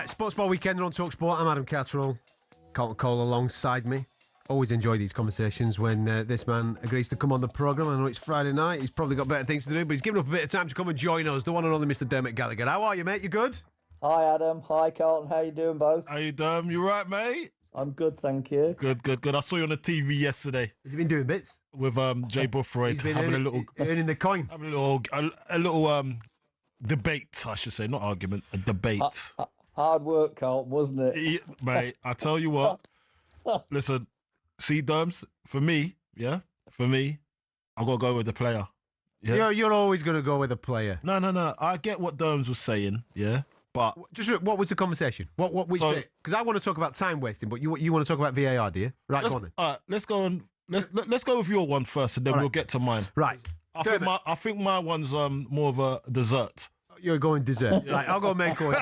Sports Ball Weekend on talkSPORT. I'm Adam Catterall Carlton Cole alongside me. Always enjoy these conversations when this man agrees to come on the programme. I know it's Friday night. He's probably got better things to do, but he's given up a bit of time to come and join us. The one and only Mr. Dermot Gallagher. How are you, mate? You good? Hi, Adam. Hi, Carlton. How you doing, both? How you doing? You right, mate? I'm good, thank you. Good. I saw you on the TV yesterday. Has he been doing bits? With Jay Buffroyd. He's been having earning the coin. Having a little debate, I should say. Not argument, a debate. Hard work, Carlton, wasn't it? Mate, I tell you what. Listen, See, Derms, for me, I've got to go with the player. Yeah? You're always going to go with a player. No. I get what Derms was saying, yeah, but just what was the conversation? Which bit? Because I want to talk about time wasting, but you want to talk about VAR, do you? Right, go on then. All right, let's go on. Let's go with your one first, and then we'll get to mine. Right. I think my one's more of a dessert. You're going dessert. Right, I'll go main course.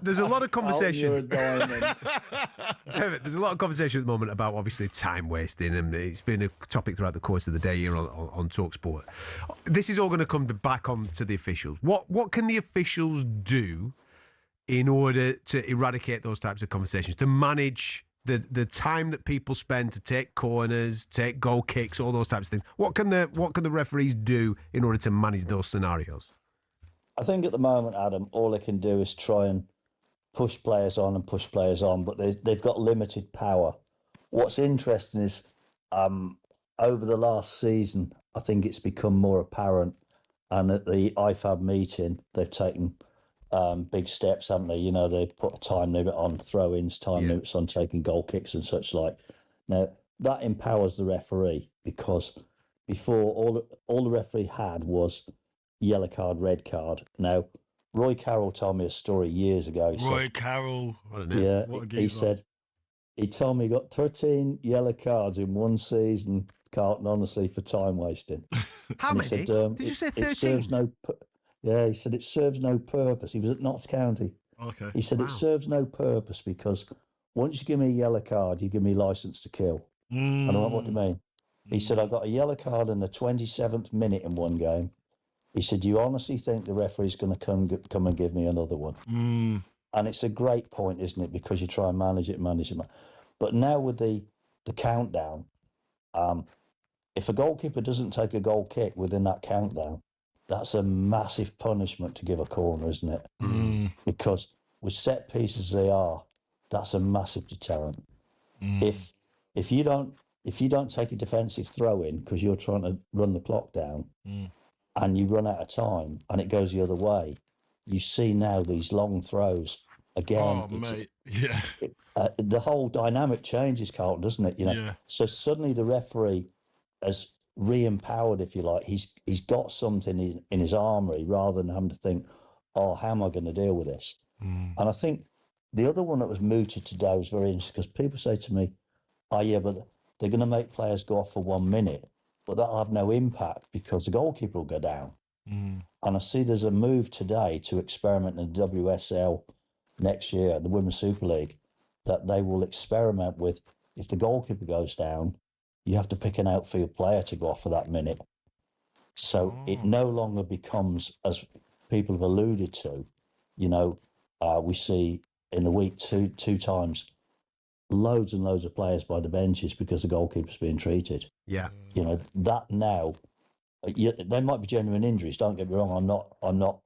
There's a lot of conversation. You're a diamond. David, there's a lot of conversation at the moment about obviously time wasting, and it's been a topic throughout the course of the day here on talkSPORT. This is all going to come back on to the officials. What can the officials do in order to eradicate those types of conversations, to manage the time that people spend to take corners, take goal kicks, all those types of things? What can the referees do in order to manage those scenarios? I think at the moment, Adam, all they can do is try and push players on, but they've got limited power. What's interesting is over the last season, I think it's become more apparent, and at the IFAB meeting, they've taken big steps, haven't they? You know, they put a time limit on throw-ins, time limits on taking goal kicks and such like. Now, that empowers the referee, because before all the referee had was yellow card, red card. Now, Roy Carroll told me a story years ago. Carroll. Yeah, he said, he told me he got 13 yellow cards in one season, Carlton, honestly, for time wasting. How many? Said, Did you say 13? It serves he said it serves no purpose. He was at Notts County. Okay. He said it serves no purpose, because once you give me a yellow card, you give me license to kill. And I went, what do you mean? He said, I got a yellow card in the 27th minute in one game. He said, you honestly think the referee's going to come and give me another one? And it's a great point, isn't it? Because you try and manage it. But now with the countdown, if a goalkeeper doesn't take a goal kick within that countdown, that's a massive punishment to give a corner, isn't it? Because with set pieces they are, that's a massive deterrent. If you don't take a defensive throw in because you're trying to run the clock down, and you run out of time and it goes the other way, you see now these long throws again. Oh, mate. Yeah. The whole dynamic changes, Carlton, doesn't it? You know. Yeah. So suddenly the referee has re-empowered, if you like. He's got something in his armoury, rather than having to think, oh, how am I going to deal with this? And I think the other one that was mooted today was very interesting, because people say to me, oh yeah, but they're going to make players go off for 1 minute, but that'll have no impact because the goalkeeper will go down. And I see there's a move today to experiment in the WSL next year, the Women's Super League, that they will experiment with, if the goalkeeper goes down, you have to pick an outfield player to go off for that minute. So it no longer becomes, as people have alluded to, you know, we see in the week two times loads and loads of players by the benches because the goalkeeper's being treated. Yeah. You know, that now, there might be genuine injuries, don't get me wrong, I'm not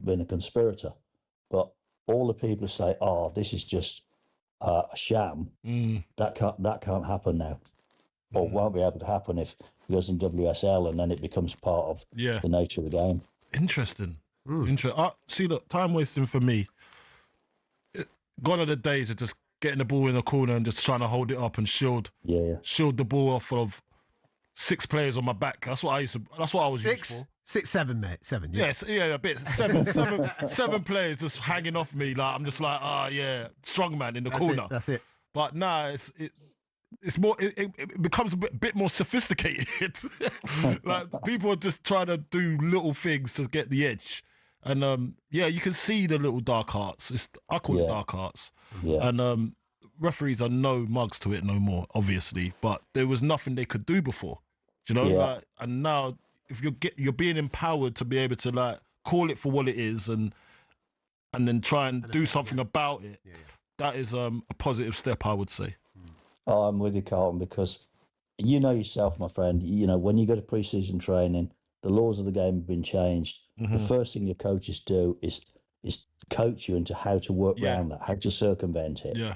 being a conspirator, but all the people who say, oh, this is just a sham, that can't happen now, or won't be able to happen if it goes in WSL, and then it becomes part of the nature of the game. Interesting. See, look, time wasting for me, gone are the days of just getting the ball in the corner and just trying to hold it up and shield the ball off of 6 players on my back. That's what I was used for. 6, 7, mate. 7. Yeah. Yes, a bit. 7 players just hanging off me. Like I'm just like, strong man in the corner. That's it. But nah, it's more. It becomes a bit more sophisticated. Like people are just trying to do little things to get the edge, and you can see the little dark arts. I call it dark arts. Yeah. And referees are no mugs to it no more, obviously. But there was nothing they could do before. Do you know? Yeah. Like, and now, if you're being empowered to be able to like call it for what it is, and then try and do something about it, that is a positive step, I would say. Oh, I'm with you, Carlton, because you know yourself, my friend. You know, when you go to pre-season training, the laws of the game have been changed. The first thing your coaches do is coach you into how to work around that, how to circumvent it. Yeah.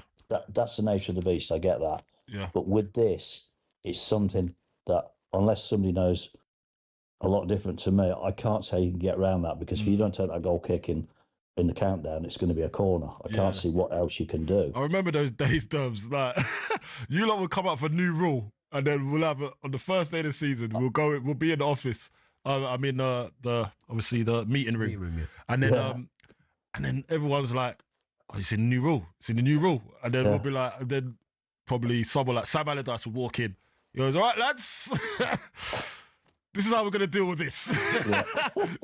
That's the nature of the beast. I get that. Yeah. But with this, it's something that, unless somebody knows a lot different to me, I can't say you can get around that, because if you don't take that goal kick in in the countdown, it's going to be a corner. I can't see what else you can do. I remember those days, Dubs. Like, you lot will come up with a new rule, and then we'll have on the first day of the season. We'll be in the office. I mean, obviously the meeting room, and then everyone's like, "Oh, it's in the new rule. It's in the new rule." And then we'll be like, and then probably someone like Sam Allardyce will walk in. He goes, "All right, lads." This is how we're going to deal with this.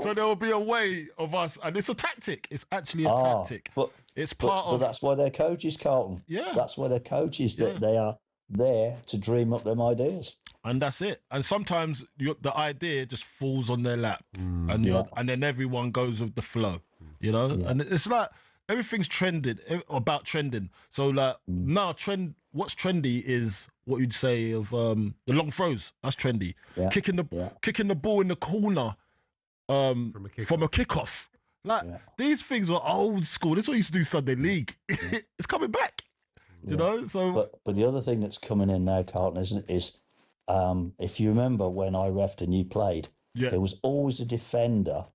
So there will be a way of us, and it's a tactic. It's actually a tactic. But that's why they're coaches, Carlton. Yeah. That's why they're coaches, that they are there to dream up them ideas. And that's it. And sometimes the idea just falls on their lap, and then everyone goes with the flow, you know? And it's like everything's trending. So like now what's trendy is what you'd say of the long throws. That's trendy. Kicking the ball in the corner from a kickoff. Like these things were old school. This is what we used to do Sunday League. It's coming back. You know? So but the other thing that's coming in now, Carlton, is if you remember when I refed and you played, there was always a defender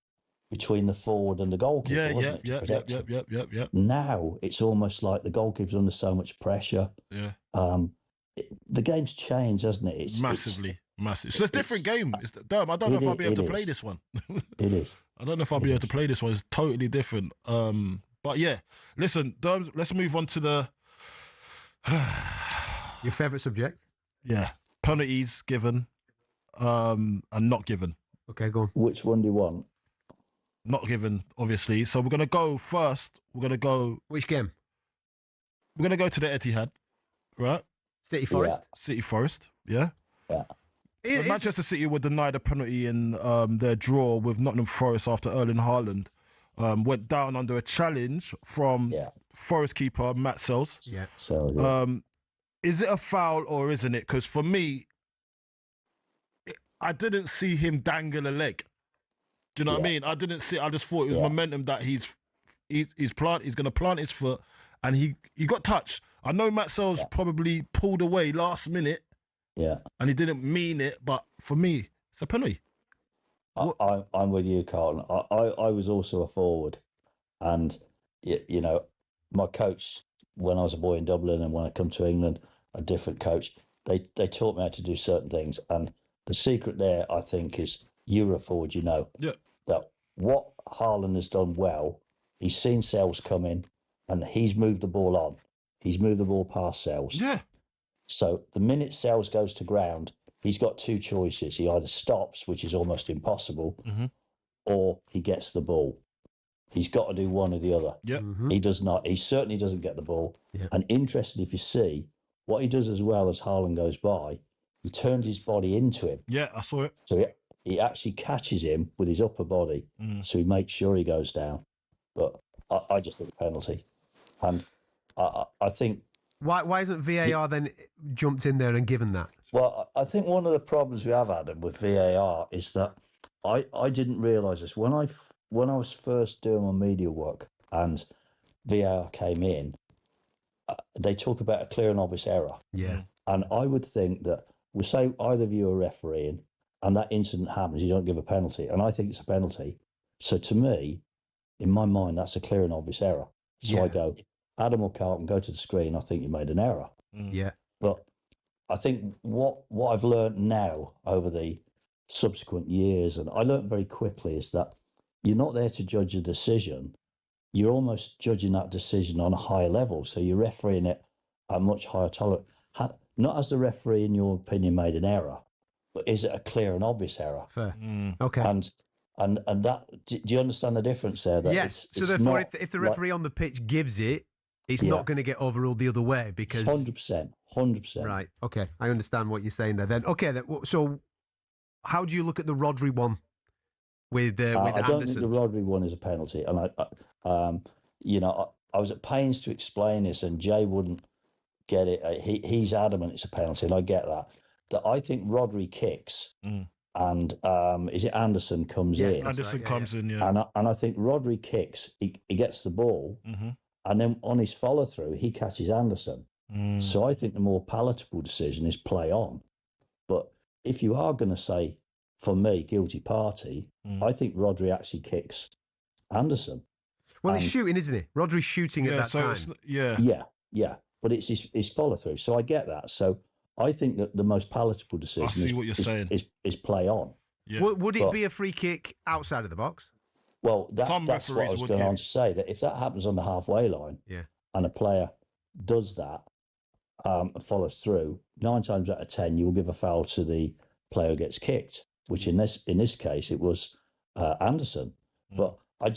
between the forward and the goalkeeper, wasn't it? Yeah. Now it's almost like the goalkeeper's under so much pressure. Yeah. The game's changed, hasn't it? It's massive. It's a different game. I don't know if I'll be able to play this one. It is. I don't know if I'll be able to play this one. It's totally different. But yeah, listen, Derms, let's move on to the your favourite subject. Yeah, penalties given, and not given. Okay, go on. Which one do you want? Not given, obviously. So we're gonna go first. We're gonna go. Which game? We're gonna go to the Etihad, right? City Forest. City Forest. Yeah. Yeah. So Manchester City were denied a penalty in their draw with Nottingham Forest after Erling Haaland went down under a challenge from Forest keeper Matt Sells. Yeah. Is it a foul or isn't it? Because for me, I didn't see him dangle a leg. Do you know what I mean? I didn't see. I just thought it was momentum that he's going to plant his foot, and he got touched. I know Matt Sells probably pulled away last minute. Yeah. And he didn't mean it, but for me, it's a penalty. I'm with you, Carlton. I was also a forward, and you know, my coach when I was a boy in Dublin and when I come to England, a different coach. They taught me how to do certain things, and the secret there, I think, is you're a forward. You know that what Haaland has done well. He's seen Sells come in, and he's moved the ball on. He's moved the ball past Sells. Yeah. So the minute Sells goes to ground, he's got two choices. He either stops, which is almost impossible, or he gets the ball. He's got to do one or the other. Yep. He does not. He certainly doesn't get the ball. Yep. And interesting, if you see, what he does as well as Haaland goes by, he turns his body into him. Yeah, I saw it. So he actually catches him with his upper body. So he makes sure he goes down. But I just think penalty. And I think... Why isn't VAR then jumped in there and given that? Well, I think one of the problems we have, Adam, with VAR is that I didn't realise this. When I was first doing my media work and VAR came in, they talk about a clear and obvious error. Yeah. And I would think that, we say either of you are refereeing and that incident happens, you don't give a penalty. And I think it's a penalty. So to me, in my mind, that's a clear and obvious error. So I go, Adam or Carlton, go to the screen. I think you made an error. Yeah. But I think what I've learned now over the subsequent years, and I learned very quickly, is that you're not there to judge a decision. You're almost judging that decision on a higher level. So you're refereeing it at a much higher tolerance. Not as the referee, in your opinion, made an error, but is it a clear and obvious error? Fair. Okay. And that, do you understand the difference there? That yes. It's therefore, if the referee on the pitch gives it, it's not going to get overruled the other way because 100%. Right. Okay. I understand what you're saying there. Then so how do you look at the Rodri one with Anderson? I don't think the Rodri one is a penalty, and I was at pains to explain this, and Jay wouldn't get it. He's adamant it's a penalty, and I get that. That I think Rodri kicks, and is it Anderson comes in? Anderson comes in, yeah. And I think Rodri kicks. He gets the ball. And then on his follow through, he catches Anderson. So I think the more palatable decision is play on. But if you are going to say, for me, guilty party, I think Rodri actually kicks Anderson. Well, he's shooting, isn't he? Rodri's shooting at that time. Yeah. But it's his follow through. So I get that. So I think that the most palatable decision is play on. Yeah. Would it be a free kick outside of the box? Well, that's what I was going on to say. That if that happens on the halfway line, and a player does that and follows through, 9 times out of 10 you will give a foul to the player who gets kicked. Which in this case it was Anderson. But I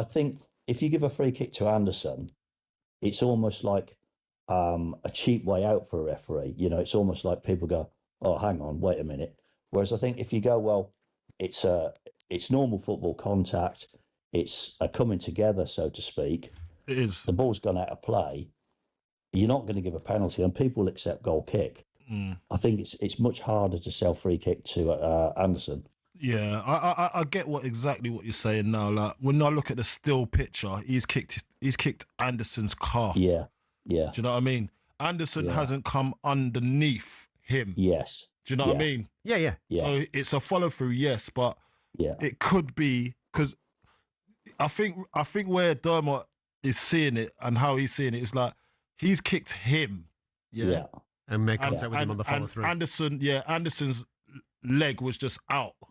think if you give a free kick to Anderson, it's almost like a cheap way out for a referee. You know, it's almost like people go, "Oh, hang on, wait a minute." Whereas I think if you go, well, it's normal football contact, it's a coming together, so to speak. It is. The ball's gone out of play. You're not going to give a penalty, and people accept goal kick. I think it's much harder to sell free kick to Anderson. Yeah, I get exactly what you're saying now. Like when I look at the still picture, he's kicked Anderson's calf. Yeah. Do you know what I mean? Anderson hasn't come underneath him. Yes. Do you know what I mean? Yeah. So it's a follow through, yes, but it could be because I think where Dermot is seeing it and how he's seeing it is like he's kicked him. Yeah. And made contact with him on the follow through. Anderson's leg was just out. Do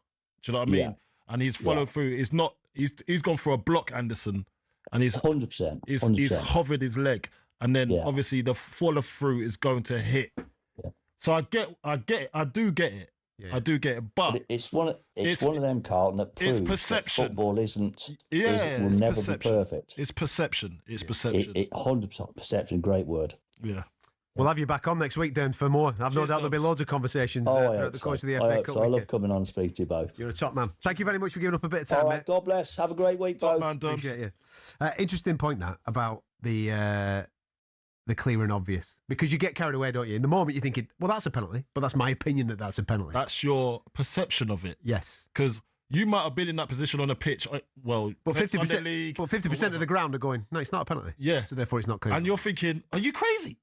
you know what I mean? Yeah. And he's followed through. It's not. He's gone for a block, Anderson, and he's 100%. He's hovered his leg, and then obviously the follow through is going to hit. Yeah. So I get it. I do get it. Yeah. I do get it. But it's one of them, Carlton, that proves perception. that football isn't. Yeah, will never be perfect. It's perception. It's perception. 100% perception. Great word. Yeah. We'll have you back on next week, then, for more. I've no doubt there'll be loads of conversations throughout the course of the FA Cup. I love coming on and speaking to you both. You're a top man. Thank you very much for giving up a bit of time, mate. God bless. Have a great week, both. Man, appreciate you. Interesting point that about the clear and obvious, because you get carried away, don't you? In the moment, you're thinking, "Well, that's a penalty," but that's my opinion that that's a penalty. That's your perception of it. Yes, because you might have been in that position on a pitch. Well, but 50%, but 50% of the ground are going, "No, it's not a penalty." Yeah, so therefore, it's not clear. And you're thinking, "Are you crazy?"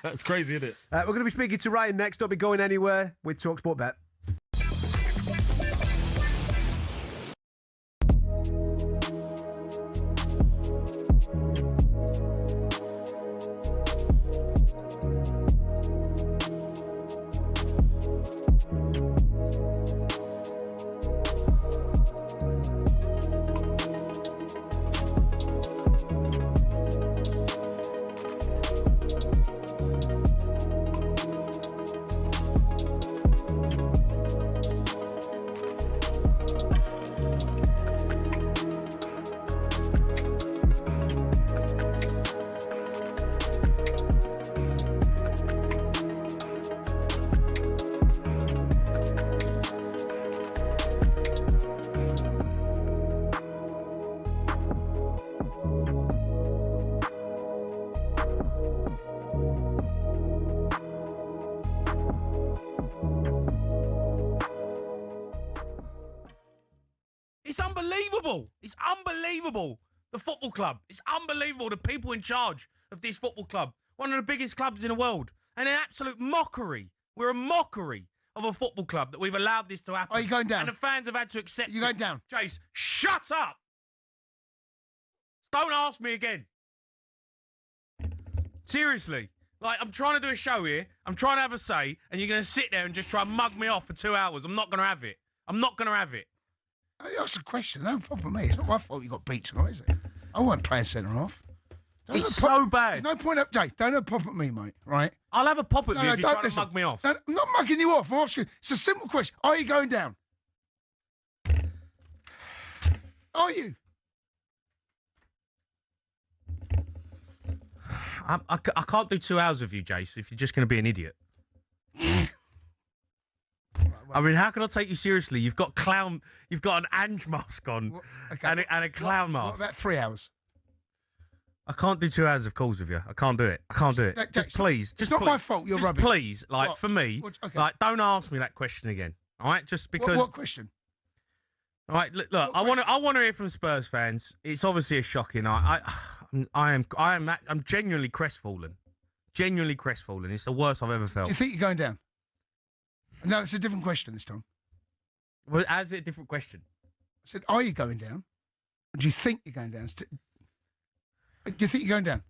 That's crazy, isn't it? We're going to be speaking to Ryan next. Don't be going anywhere with talkSPORT Bet. It's unbelievable. It's unbelievable. The football club. It's unbelievable. The people in charge of this football club. One of the biggest clubs in the world. And an absolute mockery. We're a mockery of a football club that we've allowed this to happen. Are you going down? And the fans have had to accept You're going down. Chase, shut up. Don't ask me again. Seriously. Like, I'm trying to do a show here. I'm trying to have a say. And you're going to sit there and just try and mug me off for 2 hours. I'm not going to have it. I'm not going to have it. That's a question. No problem with me. It's not my fault you got beat tonight, is it? I wasn't playing centre off. It's so bad. There's no point up, Dave. Don't have a pop at me, mate. Right? I'll have a pop at you if you're trying to mug me off. No, I'm not mugging you off. I'm asking. It's a simple question. Are you going down? Are you? I can't do 2 hours with you, Jace, if you're just going to be an idiot. I mean, how can I take you seriously? You've got an Ange mask on and a clown mask. What about 3 hours? I can't do 2 hours of calls with you. I can't do it. Just please. It's not my fault. You're rubbish. Please, for me, don't ask me that question again. All right, just because. What question? All right, look. I want to hear from Spurs fans. It's obviously a shocking night. I'm genuinely crestfallen. Genuinely crestfallen. It's the worst I've ever felt. Do you think you're going down? No, it's a different question this time. Well, how's it a different question? I said, are you going down? Or do you think you're going down? Do you think you're going down?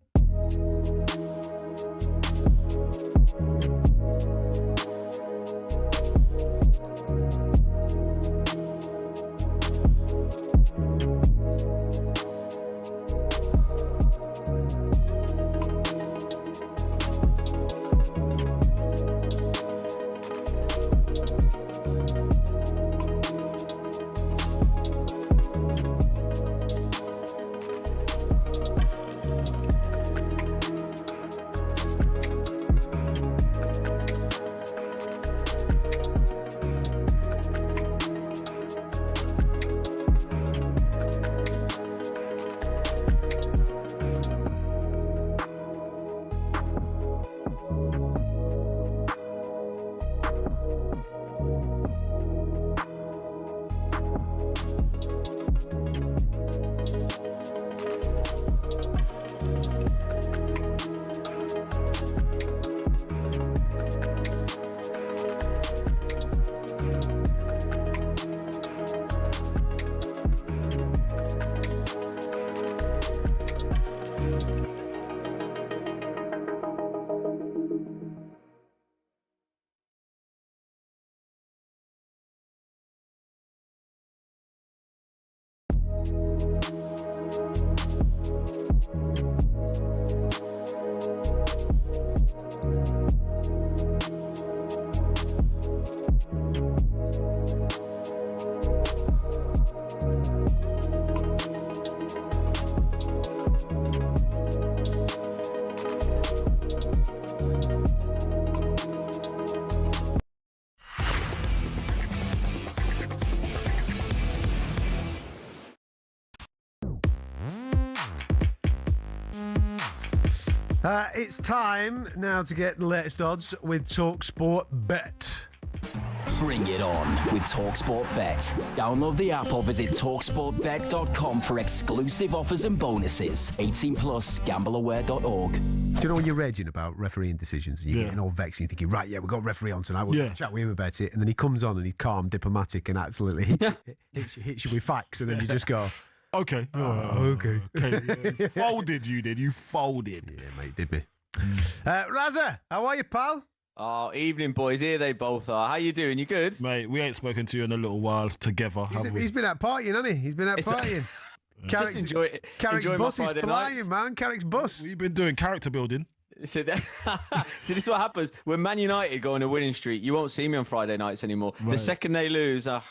It's time now to get the latest odds with talkSPORT Bet. Bring it on with talkSPORT Bet. Download the app or visit talksportbet.com for exclusive offers and bonuses. 18 plus, gambleaware.org. Do you know when you're raging about refereeing decisions and you're getting all vexed and you're thinking, right, we've got a referee on tonight, we'll chat with him about it, and then he comes on and he's calm, diplomatic and absolutely hits you with facts, and then you just go, okay. Okay. You folded, you did. You folded. Yeah, mate, did me. Razza, how are you, pal? Oh, evening, boys. Here they both are. How you doing? You good? Mate, we ain't spoken to you in a little while together, have we? He's been out partying, hasn't he? He's been out partying. Just enjoy it. Carrick's Enjoy bus my is Friday flying, nights. man. Carrick's bus. What you been doing? Character building? See, this is what happens when Man United go on a winning streak. You won't see me on Friday nights anymore. Right. The second they lose, I've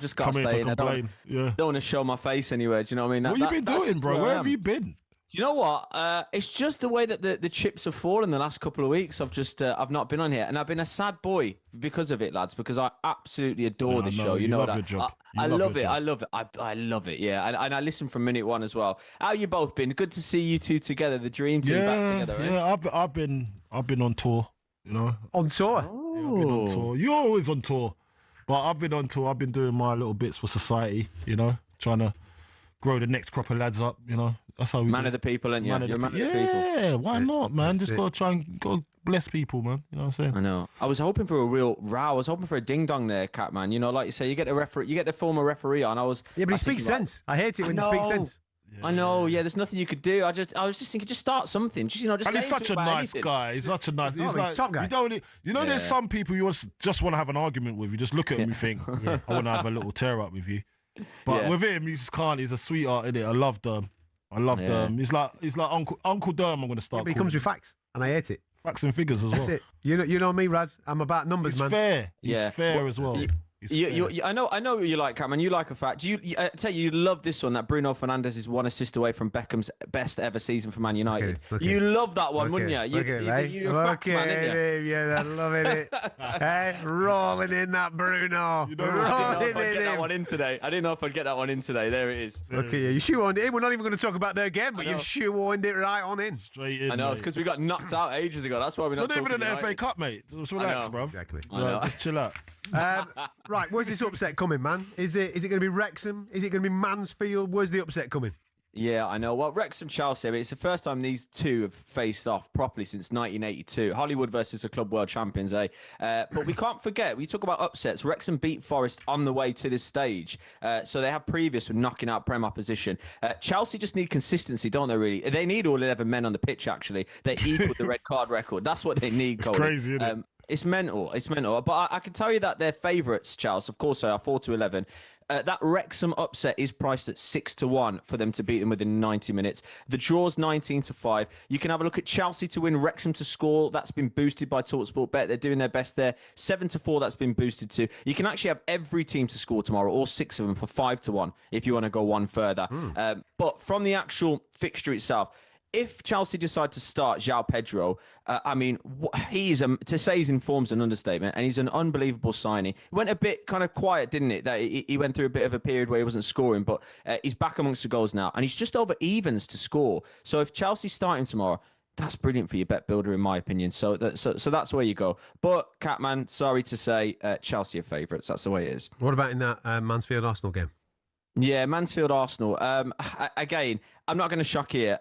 just got to Come in stay to in. I complain. don't want to show my face anywhere. Do you know what I mean? What you been doing, bro? Where have you been? Do you know what? It's just the way that the chips have fallen the last couple of weeks. I've not been on here, and I've been a sad boy because of it, lads. Because I absolutely adore the show. You know love that. your job. I You love it. your I job. love it. I love it. Yeah, and I listen from minute one as well. How you both been? Good to see you two together. The dream team back together. Eh? Yeah, I've been on tour. You know, on tour. Yeah, I've been on tour. You're always on tour, but I've been on tour. I've been doing my little bits for society. You know, trying to grow the next crop of lads up. You know, that's how we Man do of the people, aren't you? Man of You're the a man of the people. Yeah, why not, man? That's Just gotta try and gotta bless people, man. You know what I'm saying? I know. I was hoping for a real row. I was hoping for a ding dong there, Cat man. You know, like you say, you get the referee, you get the former referee on. Yeah, but he speaks sense. I hate it when he speaks sense. I know. Yeah, there's nothing you could do. I was just thinking, just start something. Just just. And he's let him such talk a about nice anything. guy. He's such a nice. Oh, he's a top guy. You don't. You know, there's Yeah. some people you just want to have an argument with. You just look at him, you think, I want to have a little tear up with you. But Yeah. with him, you just can't. He's a sweetheart, innit? I love Derm. He's like Uncle Derm. I'm gonna start. Yeah, but he comes with facts, and I hate it. Facts and figures as well. That's it. You know me, Raz. I'm about numbers, He's man. fair. He's Yeah. fair as well. I know what you like, Cameron. You like a fact. I tell you love this one that Bruno Fernandes is one assist away from Beckham's best ever season for Man United. Okay. You love that one, wouldn't you? You're a facts man, okay, aren't you? yeah, I'm loving it. Hey, rolling in that Bruno. I didn't know if I'd get that one in today. I didn't know if I'd get that one in today. There it is. Okay, yeah, you shoehorned it in. We're not even going to talk about their game, but I know. you've shoehorned it right on in. Straight in. I know, mate. it's because we got knocked out ages ago. That's why we're not Not even talking in the United. FA Cup, mate. Just I relax, know. bro. Exactly. I know. Just chill out. Right, where's this upset coming, man? Is it going to be Wrexham? Is it going to be Mansfield? Where's the upset coming? Yeah, I know. Well, Wrexham, Chelsea, I mean, it's the first time these two have faced off properly since 1982. Hollywood versus the club world champions, eh? But we can't forget, we talk about upsets. Wrexham beat Forest on the way to this stage. So they have previous with knocking out Prem opposition. Chelsea just need consistency, don't they, really? They need all 11 men on the pitch, actually. They equal the red card record. That's what they need, Colin. Crazy, isn't it? It's mental. It's mental. But I can tell you that they're favourites, Charles. Of course they are, 4-11. That Wrexham upset is priced at 6-1 for them to beat them within 90 minutes. The draw's 19-5. You can have a look at Chelsea to win, Wrexham to score. That's been boosted by talkSPORT Bet. They're doing their best there. 7-4, that's been boosted to. You can actually have every team to score tomorrow, all 6 of them, for 5-1 if you want to go one further. But from the actual fixture itself, if Chelsea decide to start João Pedro, I mean, to say he's in form's an understatement, and he's an unbelievable signing. It went a bit kind of quiet, didn't it? That he went through a bit of a period where he wasn't scoring, but he's back amongst the goals now, and he's just over evens to score. So if Chelsea start him tomorrow, that's brilliant for your bet builder, in my opinion. So that's where you go. But, Catman, sorry to say, Chelsea are favourites. That's the way it is. What about in that Mansfield-Arsenal game? Yeah, Mansfield-Arsenal. Again, I'm not going to shock here.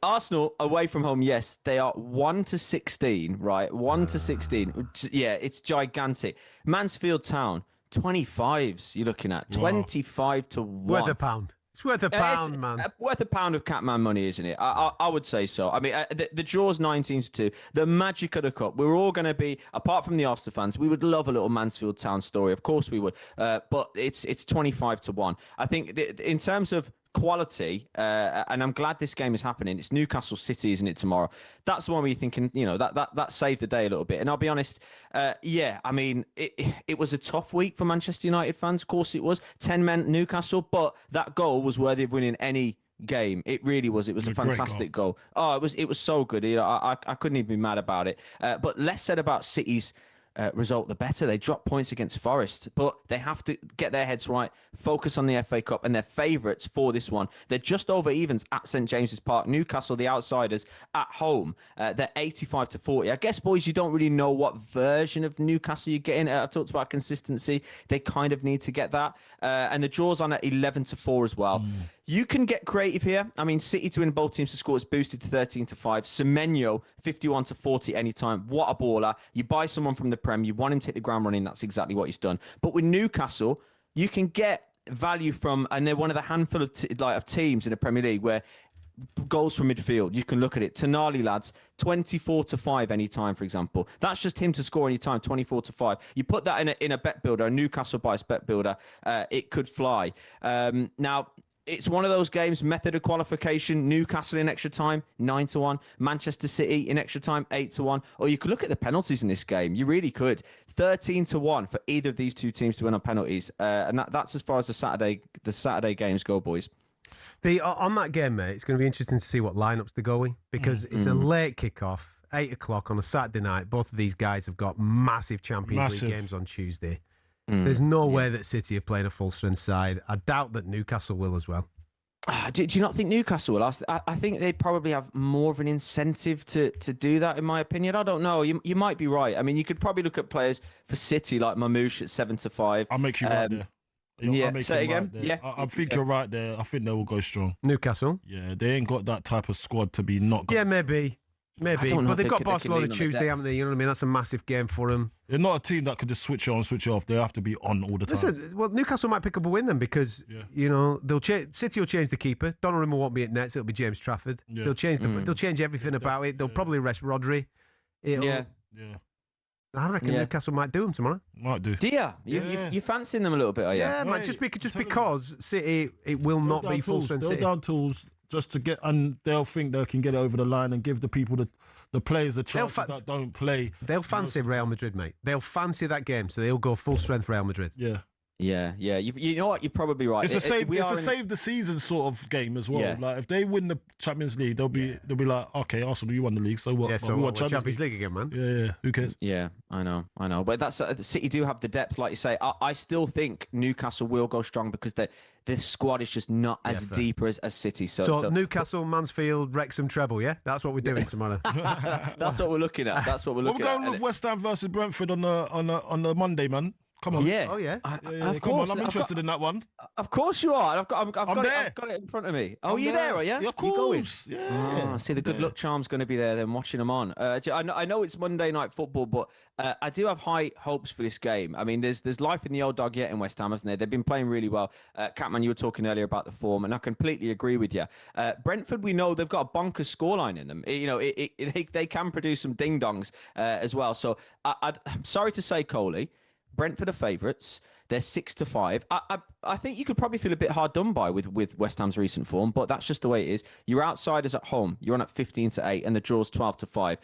Arsenal, away from home, yes, they are 1-16, right? 1-16. Yeah, it's gigantic. Mansfield Town, 25s you're looking at. 25-1. Worth a pound. It's worth a pound, man. Worth a pound of Catman money, isn't it? I would say so. I mean, the draw's 19-2. The magic of the cup. We're all going to be, apart from the Arsenal fans, we would love a little Mansfield Town story. Of course we would. But it's 25-1. I think in terms of quality, and I'm glad this game is happening. It's Newcastle City, isn't it, tomorrow? That's the one where you're thinking, that saved the day a little bit. And I'll be honest, I mean, it was a tough week for Manchester United fans. Of course it was. 10 men Newcastle, but that goal was worthy of winning any game. It really was. It was a fantastic goal. Oh, it was so good. I couldn't even be mad about it. But less said about City's result, the better. They dropped points against Forest, but they have to get their heads right, focus on the FA Cup, and they're favourites for this one. They're just over evens at St James's Park. Newcastle, the outsiders, at home, they're 85-40. I guess, boys, you don't really know what version of Newcastle you're getting. I've talked about consistency. They kind of need to get that. And the draw's on at 11-4 as well. You can get creative here. I mean, City to win both teams to score is boosted to 13-5. Semenyo, 51-40 anytime. What a baller. You buy someone from the Prem, you want him to hit the ground running, that's exactly what he's done. But with Newcastle, you can get value from, and they're one of the handful of teams in the Premier League where goals from midfield, you can look at it. Tonali, lads, 24-5 anytime, for example. That's just him to score anytime, 24-5. You put that in a bet builder, a Newcastle bias bet builder, it could fly. Now, it's one of those games, method of qualification. Newcastle in extra time, 9-1. Manchester City in extra time, 8-1. Or you could look at the penalties in this game. You really could. 13-1 for either of these two teams to win on penalties. And that's as far as the Saturday games go, boys. On that game, mate, it's going to be interesting to see what lineups they're going, because it's a late kickoff, 8 o'clock on a Saturday night. Both of these guys have got massive Champions League games on Tuesday. There's no way that City are playing a full-strength side. I doubt that Newcastle will as well. Do you not think Newcastle will? I think they probably have more of an incentive to do that, in my opinion. I don't know. You might be right. I mean, you could probably look at players for City like Mamouche at 7-5. I'll make you right there. Yeah, say it again. Right, I think you're right there. I think they will go strong. Newcastle? Yeah, they ain't got that type of squad to be not good. Yeah, maybe. But they've got Barcelona Tuesday, haven't they? You know what I mean? That's a massive game for them. They're not a team that can just switch on, switch off. They have to be on all the time. Listen, well, Newcastle might pick up a win then, because City will change the keeper. Donnarumma won't be at nets. It'll be James Trafford. Yeah. They'll change everything about it. They'll probably rest Rodri. I reckon Newcastle might do them tomorrow. Might do. Do you? You fancying them a little bit, are you? Yeah, man. Just because City, it will not be full strength City. They'll down tools just to get, and they'll think they can get it over the line and give the people the players the chance that don't play. They'll fancy Real Madrid, mate. They'll fancy that game, so they'll go full strength Real Madrid. Yeah. Yeah. You know what? You're probably right. It's a save the season sort of game as well. Yeah. Like if they win the Champions League, they'll be like, okay, Arsenal, you won the league, so what? Yeah, so what? Champions League again, man. Yeah. Who cares? Yeah, I know. But that's the City do have the depth, like you say. I still think Newcastle will go strong because the squad is just not as deep as City. So Newcastle, Mansfield, Wrexham treble. Yeah, that's what we're doing tomorrow. That's what we're looking at. We're going with West Ham versus Brentford on the Monday, man. Come on. Yeah. Oh, yeah. Of Come course. on, I'm interested in that one. Of course you are. I've got there. I've got it in front of me. Oh, I'm you there? Are you? Yeah, of You going? course. Yeah. See, the good luck charm's going to be there then watching them on. I know it's Monday Night Football, but I do have high hopes for this game. I mean, there's life in the old dog yet in West Ham, hasn't there? They've been playing really well. Catman, you were talking earlier about the form, and I completely agree with you. Brentford, we know they've got a bonkers scoreline in them. You know, they can produce some ding-dongs as well. So I'm sorry to say, Coley, Brentford are favourites. They're 6-5. I think you could probably feel a bit hard done by with West Ham's recent form, but that's just the way it is. You're outsiders at home. You're on at 15-8, and the draw's 12-5.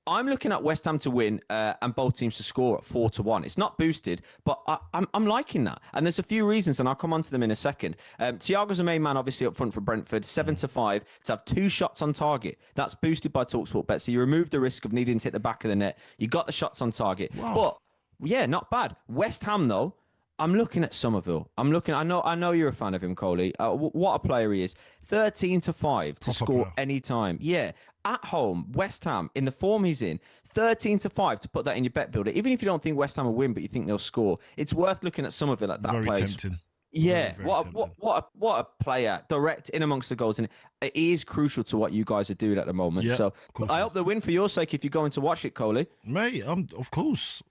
I'm looking at West Ham to win and both teams to score at 4-1. It's not boosted, but I'm liking that. And there's a few reasons, and I'll come on to them in a second. Thiago's the main man, obviously, up front for Brentford. 7-5 to have 2 shots on target. That's boosted by talkSPORT Bet. So you remove the risk of needing to hit the back of the net. You got the shots on target. Wow. But yeah, not bad. West Ham, though, I'm looking at Somerville. I know you're a fan of him, Coley. What a player he is. 13-5 to score any time. Yeah. At home, West Ham, in the form he's in, 13-5 to put that in your bet builder. Even if you don't think West Ham will win, but you think they'll score, it's worth looking at Somerville at that Very place. tempting. Yeah, Very what a player, direct in amongst the goals, and it is crucial to what you guys are doing at the moment. Yeah, so I hope they win for your sake if you're going to watch it, Coley. Mate, of course.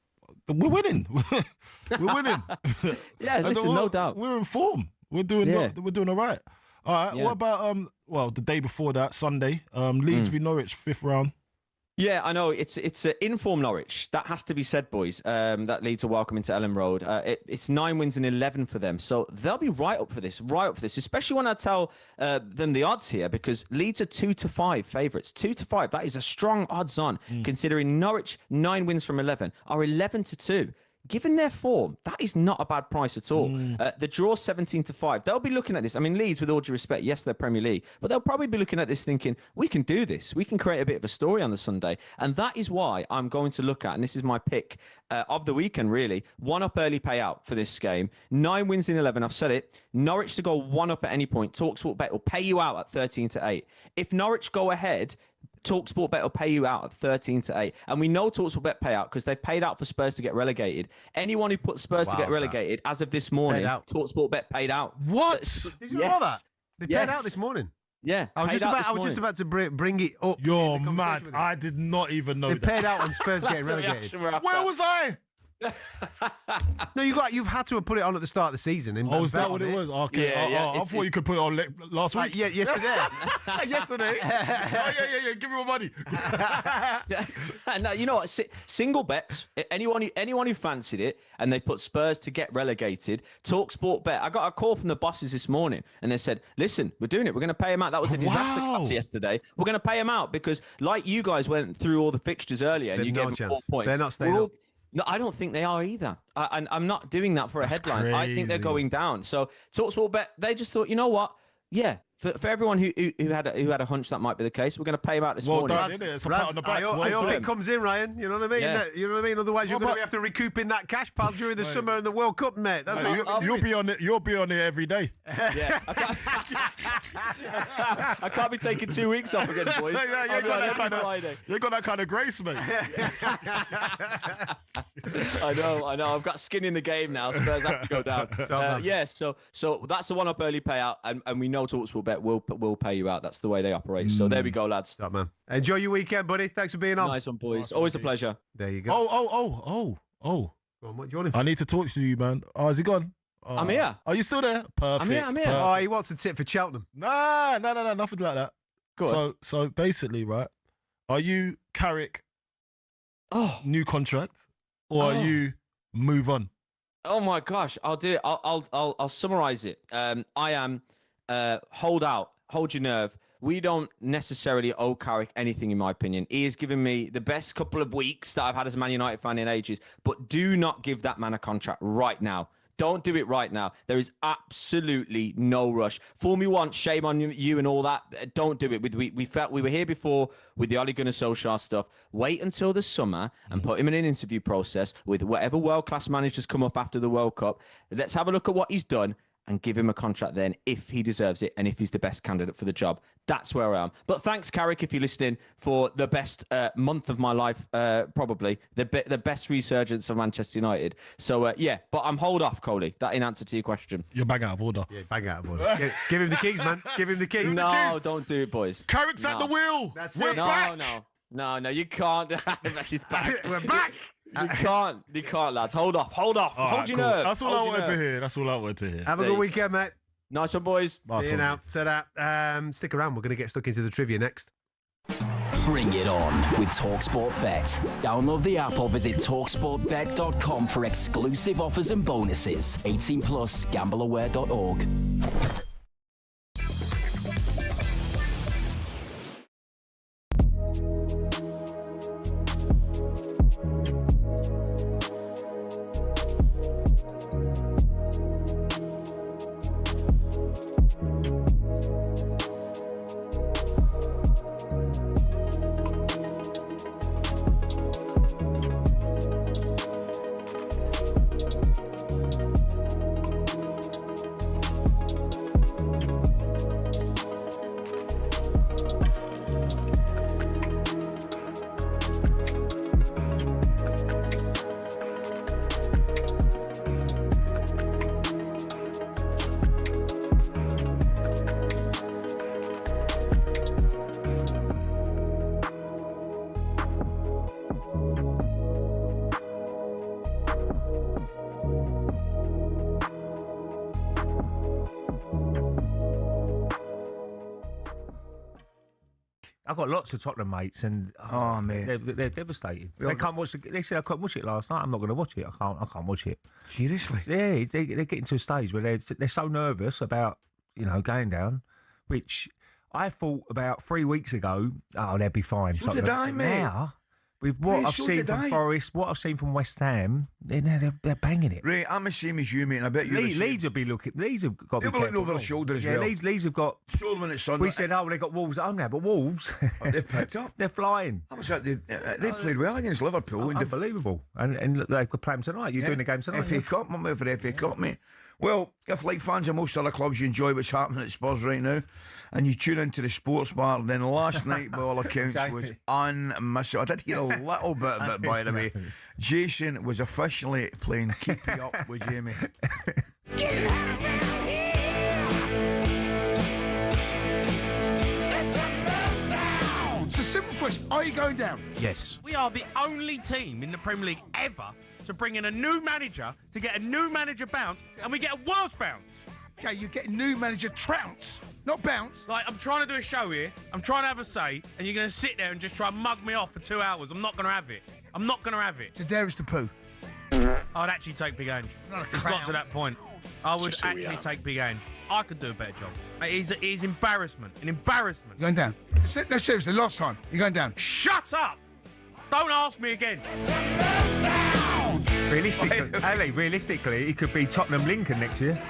We're winning. We're winning. Yeah, listen, no doubt. We're in form. We're doing all right. All right. Yeah. What about the day before that, Sunday, Leeds v Norwich, 5th round. Yeah, I know. It's in-form Norwich. That has to be said, boys. That Leeds are welcome into Ellen Road. It's 9 wins and 11 for them. So they'll be right up for this, especially when I tell them the odds here, because Leeds are 2-5 favourites. 2-5. That is a strong odds on, considering Norwich, 9 wins from 11, are 11-2. Given their form, that is not a bad price at all. The draw 17-5. They'll be looking at this. I mean, Leeds, with all due respect, yes, they're Premier League, but they'll probably be looking at this thinking, we can do this. We can create a bit of a story on the Sunday. And that is why I'm going to look at, and this is my pick of the weekend, really, 1-up early payout for this game. 9 wins in 11. I've said it. Norwich to go 1-up at any point. talkSPORT Bet will pay you out at 13-8. If Norwich go ahead, talkSPORT Bet will pay you out at 13-8. And we know talkSPORT Bet pay out because they paid out for Spurs to get relegated. Anyone who put Spurs to get relegated, as of this morning, talkSPORT Bet paid out. What? Did you know that? They paid out this morning. Yeah. I was just about to bring it up. You're mad. I did not even know that. They paid out when Spurs getting relegated. Where was I? No, you've had to have put it on at the start of the season. Oh, is that what it was? Okay. I thought you could put it on last week. Yeah, yesterday. Yesterday. Yeah. Give me my money. No, you know what? Single bets. Anyone who fancied it and they put Spurs to get relegated. talkSPORT Bet. I got a call from the bosses this morning and they said, "Listen, we're doing it. We're going to pay him out." That was a disaster class yesterday. We're going to pay him out because, like you guys went through all the fixtures earlier and you gave them 4 points. They're not staying up. No, I don't think they are either. I'm not doing that for a headline. Crazy. I think they're going down. So talkSPORT Bet, they just thought, you know what? Yeah, for everyone who had a hunch that might be the case, we're going to pay him out this morning. Done, isn't it? It's a pat on the back. I hope it comes in, Ryan. You know what I mean? Yeah. You know what I mean? Otherwise, you're going to have to recoup in that cash, pal, during the summer and the World Cup, mate. That's You'll be on it. You'll be on it every day. Yeah. I can't be taking 2 weeks off again, boys. You got that kind of grace, mate. I know. I've got skin in the game now. Spurs have to go down. So that's the 1-up early payout, and we know talkSPORT Bet will pay you out. That's the way they operate. So there we go, lads. Stop, man. Enjoy your weekend, buddy. Thanks for being on. Nice one, boys. Always a pleasure. There you go. Oh. Go on, what do you want him? I need to talk to you, man. Oh, is he gone? I'm here. Are you still there? Perfect. I'm here. Oh, he wants a tip for Cheltenham. No, nothing like that. Go on. So basically, right? Are you Carrick? New contract, or are you move on? Oh my gosh, I'll do it. I'll summarize it. I am hold out, hold your nerve. We don't necessarily owe Carrick anything, in my opinion. He has given me the best couple of weeks that I've had as a Man United fan in ages. But do not give that man a contract right now. Don't do it right now. There is absolutely no rush. Fool me once, shame on you and all that. Don't do it. We felt we were here before with the Ole Gunnar Solskjaer stuff. Wait until the summer and put him in an interview process with whatever world-class managers come up after the World Cup. Let's have a look at what he's done. and give him a contract then if he deserves it and if he's the best candidate for the job. That's where I am. But thanks, Carrick, if you're listening, for the best month of my life, probably. The best resurgence of Manchester United. So, yeah, but I'm hold off, Coley. That in answer to your question. You're bang out of order. Yeah, bang out of order. Give him the keys, man. Give him the keys. No, don't do it, boys. Carrick's at the wheel. We're back. No, you can't. He's back. We're back. You can't, lads. Hold off. Hold your nerve. That's all I wanted to hear. That's all I wanted to hear. Have a good weekend, mate. Nice one, boys. See you now. Ta-da. Stick around. We're going to get stuck into the trivia next. Bring it on with talkSPORT Bet. Download the app or visit talksportbet.com for exclusive offers and bonuses. 18 plus, gambleaware.org. I've got lots of Tottenham mates, and mate, they're devastated. They can't watch. They said I couldn't watch it last night. I'm not going to watch it. I can't watch it. Seriously? Yeah, they're getting to a stage where they're so nervous about going down, which I thought about 3 weeks ago. Oh, they'd be fine. So did I, mate. Now, with what I've seen from Forest, what I've seen from West Ham, they're banging it. Right, I'm the same as you, mate, and I bet you. Leeds will be looking. Leeds have got to be looking over their shoulder as well. Leeds have got. Solomon at Sunderland. We said, they got Wolves at home now, but Wolves, they've picked up. They're flying. I was they played well against Liverpool. Unbelievable, and they could play them tonight. You're doing the game tonight. FA Cup, I'm out for FA Cup, mate. Well, if like fans of most other clubs, you enjoy what's happening at Spurs right now, and you tune into the sports bar, then last night, by all accounts, was unmissable. I did hear a little bit of it, by the way. Jason was officially playing Keep Me Up with Jamie. It's a simple question. Are you going down? Yes. We are the only team in the Premier League ever to bring in a new manager, to get a new manager bounce, and we get a worse bounce. Okay, you get a new manager trounce, not bounce. Like, I'm trying to do a show here, I'm trying to have a say, and you're going to sit there and just try and mug me off for 2 hours. I'm not going to have it. I'm not going to have it. To dare is to poo. I'd actually take Big Ange. It's got to that point. I would actually take Big Ange. I could do a better job. It is embarrassment. An embarrassment. You're going down. No, seriously, last time. You're going down. Shut up! Don't ask me again. Realistically, it could be Tottenham Lincoln next year.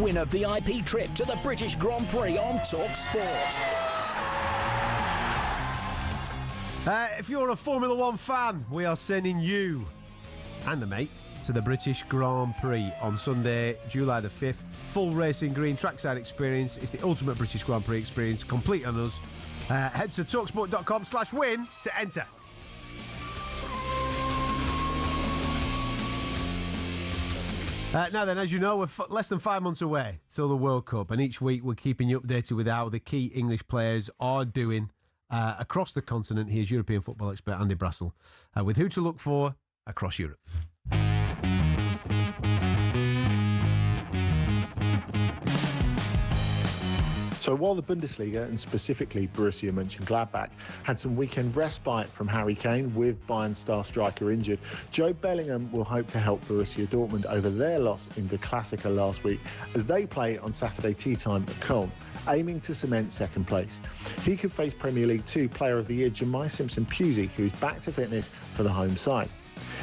Win a VIP trip to the British Grand Prix on talkSPORT. If you're a Formula One fan, we are sending you and the mate to the British Grand Prix on Sunday, July the 5th. Full racing green trackside experience. It's the ultimate British Grand Prix experience, complete on us. Head to talksport.com/win to enter. Now then, as you know, we're less than 5 months away till the World Cup, and each week we're keeping you updated with how the key English players are doing across the continent. Here's European football expert Andy Brassel with who to look for across Europe. So while the Bundesliga, and specifically Borussia Mönchengladbach, had some weekend respite from Harry Kane with Bayern star striker injured, Joe Bellingham will hope to help Borussia Dortmund over their loss in the Klassiker last week as they play on Saturday tea time at Köln, aiming to cement second place. He could face Premier League 2 Player of the Year Jemai Simpson-Pusey, who is back to fitness for the home side.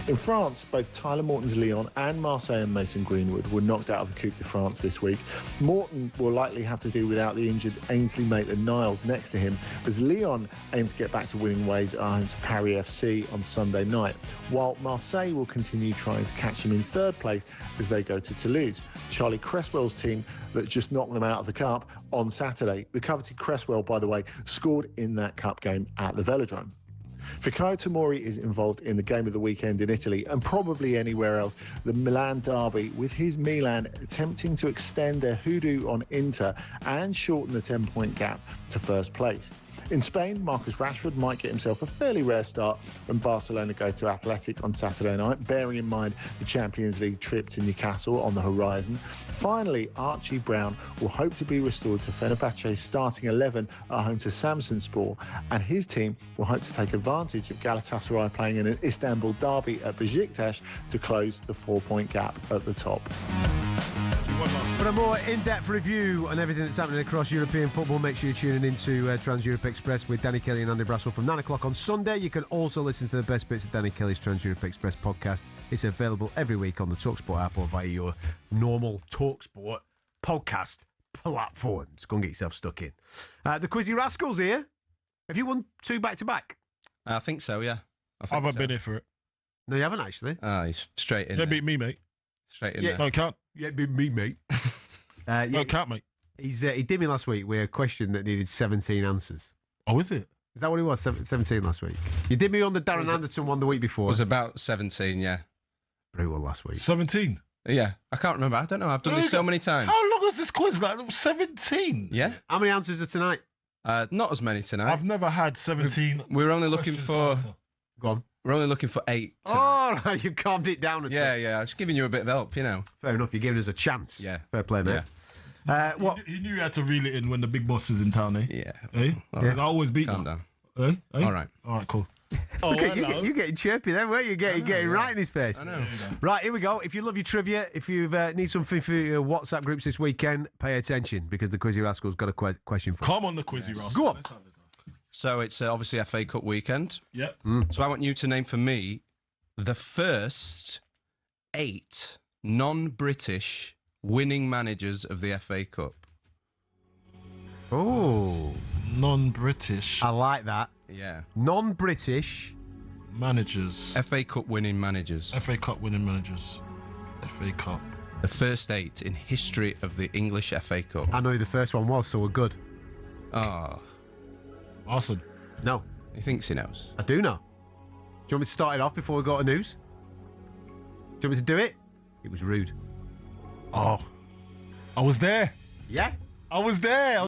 In France, both Tyler Morton's Lyon and Marseille and Mason Greenwood were knocked out of the Coupe de France this week. Morton will likely have to do without the injured Ainsley Maitland-Niles next to him, as Lyon aim to get back to winning ways at home to Paris FC on Sunday night, while Marseille will continue trying to catch him in third place as they go to Toulouse. Charlie Cresswell's team that just knocked them out of the Cup on Saturday. The coveted Cresswell, by the way, scored in that Cup game at the Velodrome. Fikayo Tomori is involved in the game of the weekend in Italy and probably anywhere else, the Milan derby, with his Milan attempting to extend their hoodoo on Inter and shorten the 10-point gap to first place. In Spain, Marcus Rashford might get himself a fairly rare start when Barcelona go to Athletic on Saturday night, bearing in mind the Champions League trip to Newcastle on the horizon. Finally, Archie Brown will hope to be restored to Fenerbahce's starting 11 at home to Samsunspor, and his team will hope to take advantage of Galatasaray playing in an Istanbul derby at Besiktas to close the 4-point gap at the top. For a more in-depth review on everything that's happening across European football, make sure you're tuning into Trans-Europe Express with Danny Kelly and Andy Brassel from 9 o'clock on Sunday. You can also listen to the best bits of Danny Kelly's Trans-Europe Express podcast. It's available every week on the talkSPORT app or via your normal talkSPORT podcast platforms. Go and get yourself stuck in. The Quizzy Rascals here. Have you won 2 back-to-back? I think so, yeah. I haven't been here for it. No, you haven't actually. He's straight in. They beat me, mate. Straight in Yeah. there. No, can't. Yeah, beat me, mate. No, can't, mate. He did me last week with a question that needed 17 answers. Oh, is it? Is that what it was? 17 last week. You did me on the Darren Anderson one the week before. It was about 17, yeah. Brutal last week. 17? Yeah, I can't remember. I don't know. I've done this so many times. How long is this quiz? Like 17? Yeah. How many answers are tonight? Not as many tonight. I've never had 17. We're only looking for... Go on. We're only looking for 8 tonight. Oh, you calmed it down a bit. Yeah. I was giving you a bit of help, you know. Fair enough. You're giving us a chance. Yeah. Fair play, mate. Yeah. What? He knew he had to reel it in when the big boss is in town, eh? Yeah. Eh? Yeah. I always beat Calm that. down. Eh? All right. All right, cool. Look at you getting chirpy then, weren't you? Getting right in his face. I know. Right, here we go. If you love your trivia, if you need something for your WhatsApp groups this weekend, pay attention because the Quizzy Rascal's got a question for you. Come on, the Quizzy Rascal. Go on. So it's obviously FA Cup weekend. Yep. So I want you to name for me the first 8 non-British winning managers of the FA Cup. Oh. Non-British. I like that. Yeah. Non-British managers. FA Cup winning managers. FA Cup winning managers. FA Cup. The first 8 in history of the English FA Cup. I know who the first one was, so we're good. Oh. Awesome. No. He thinks he knows. I do know. Do you want me to start it off before we go to news? Do you want me to do it? It was rude. Oh. I was there. Yeah? I was there.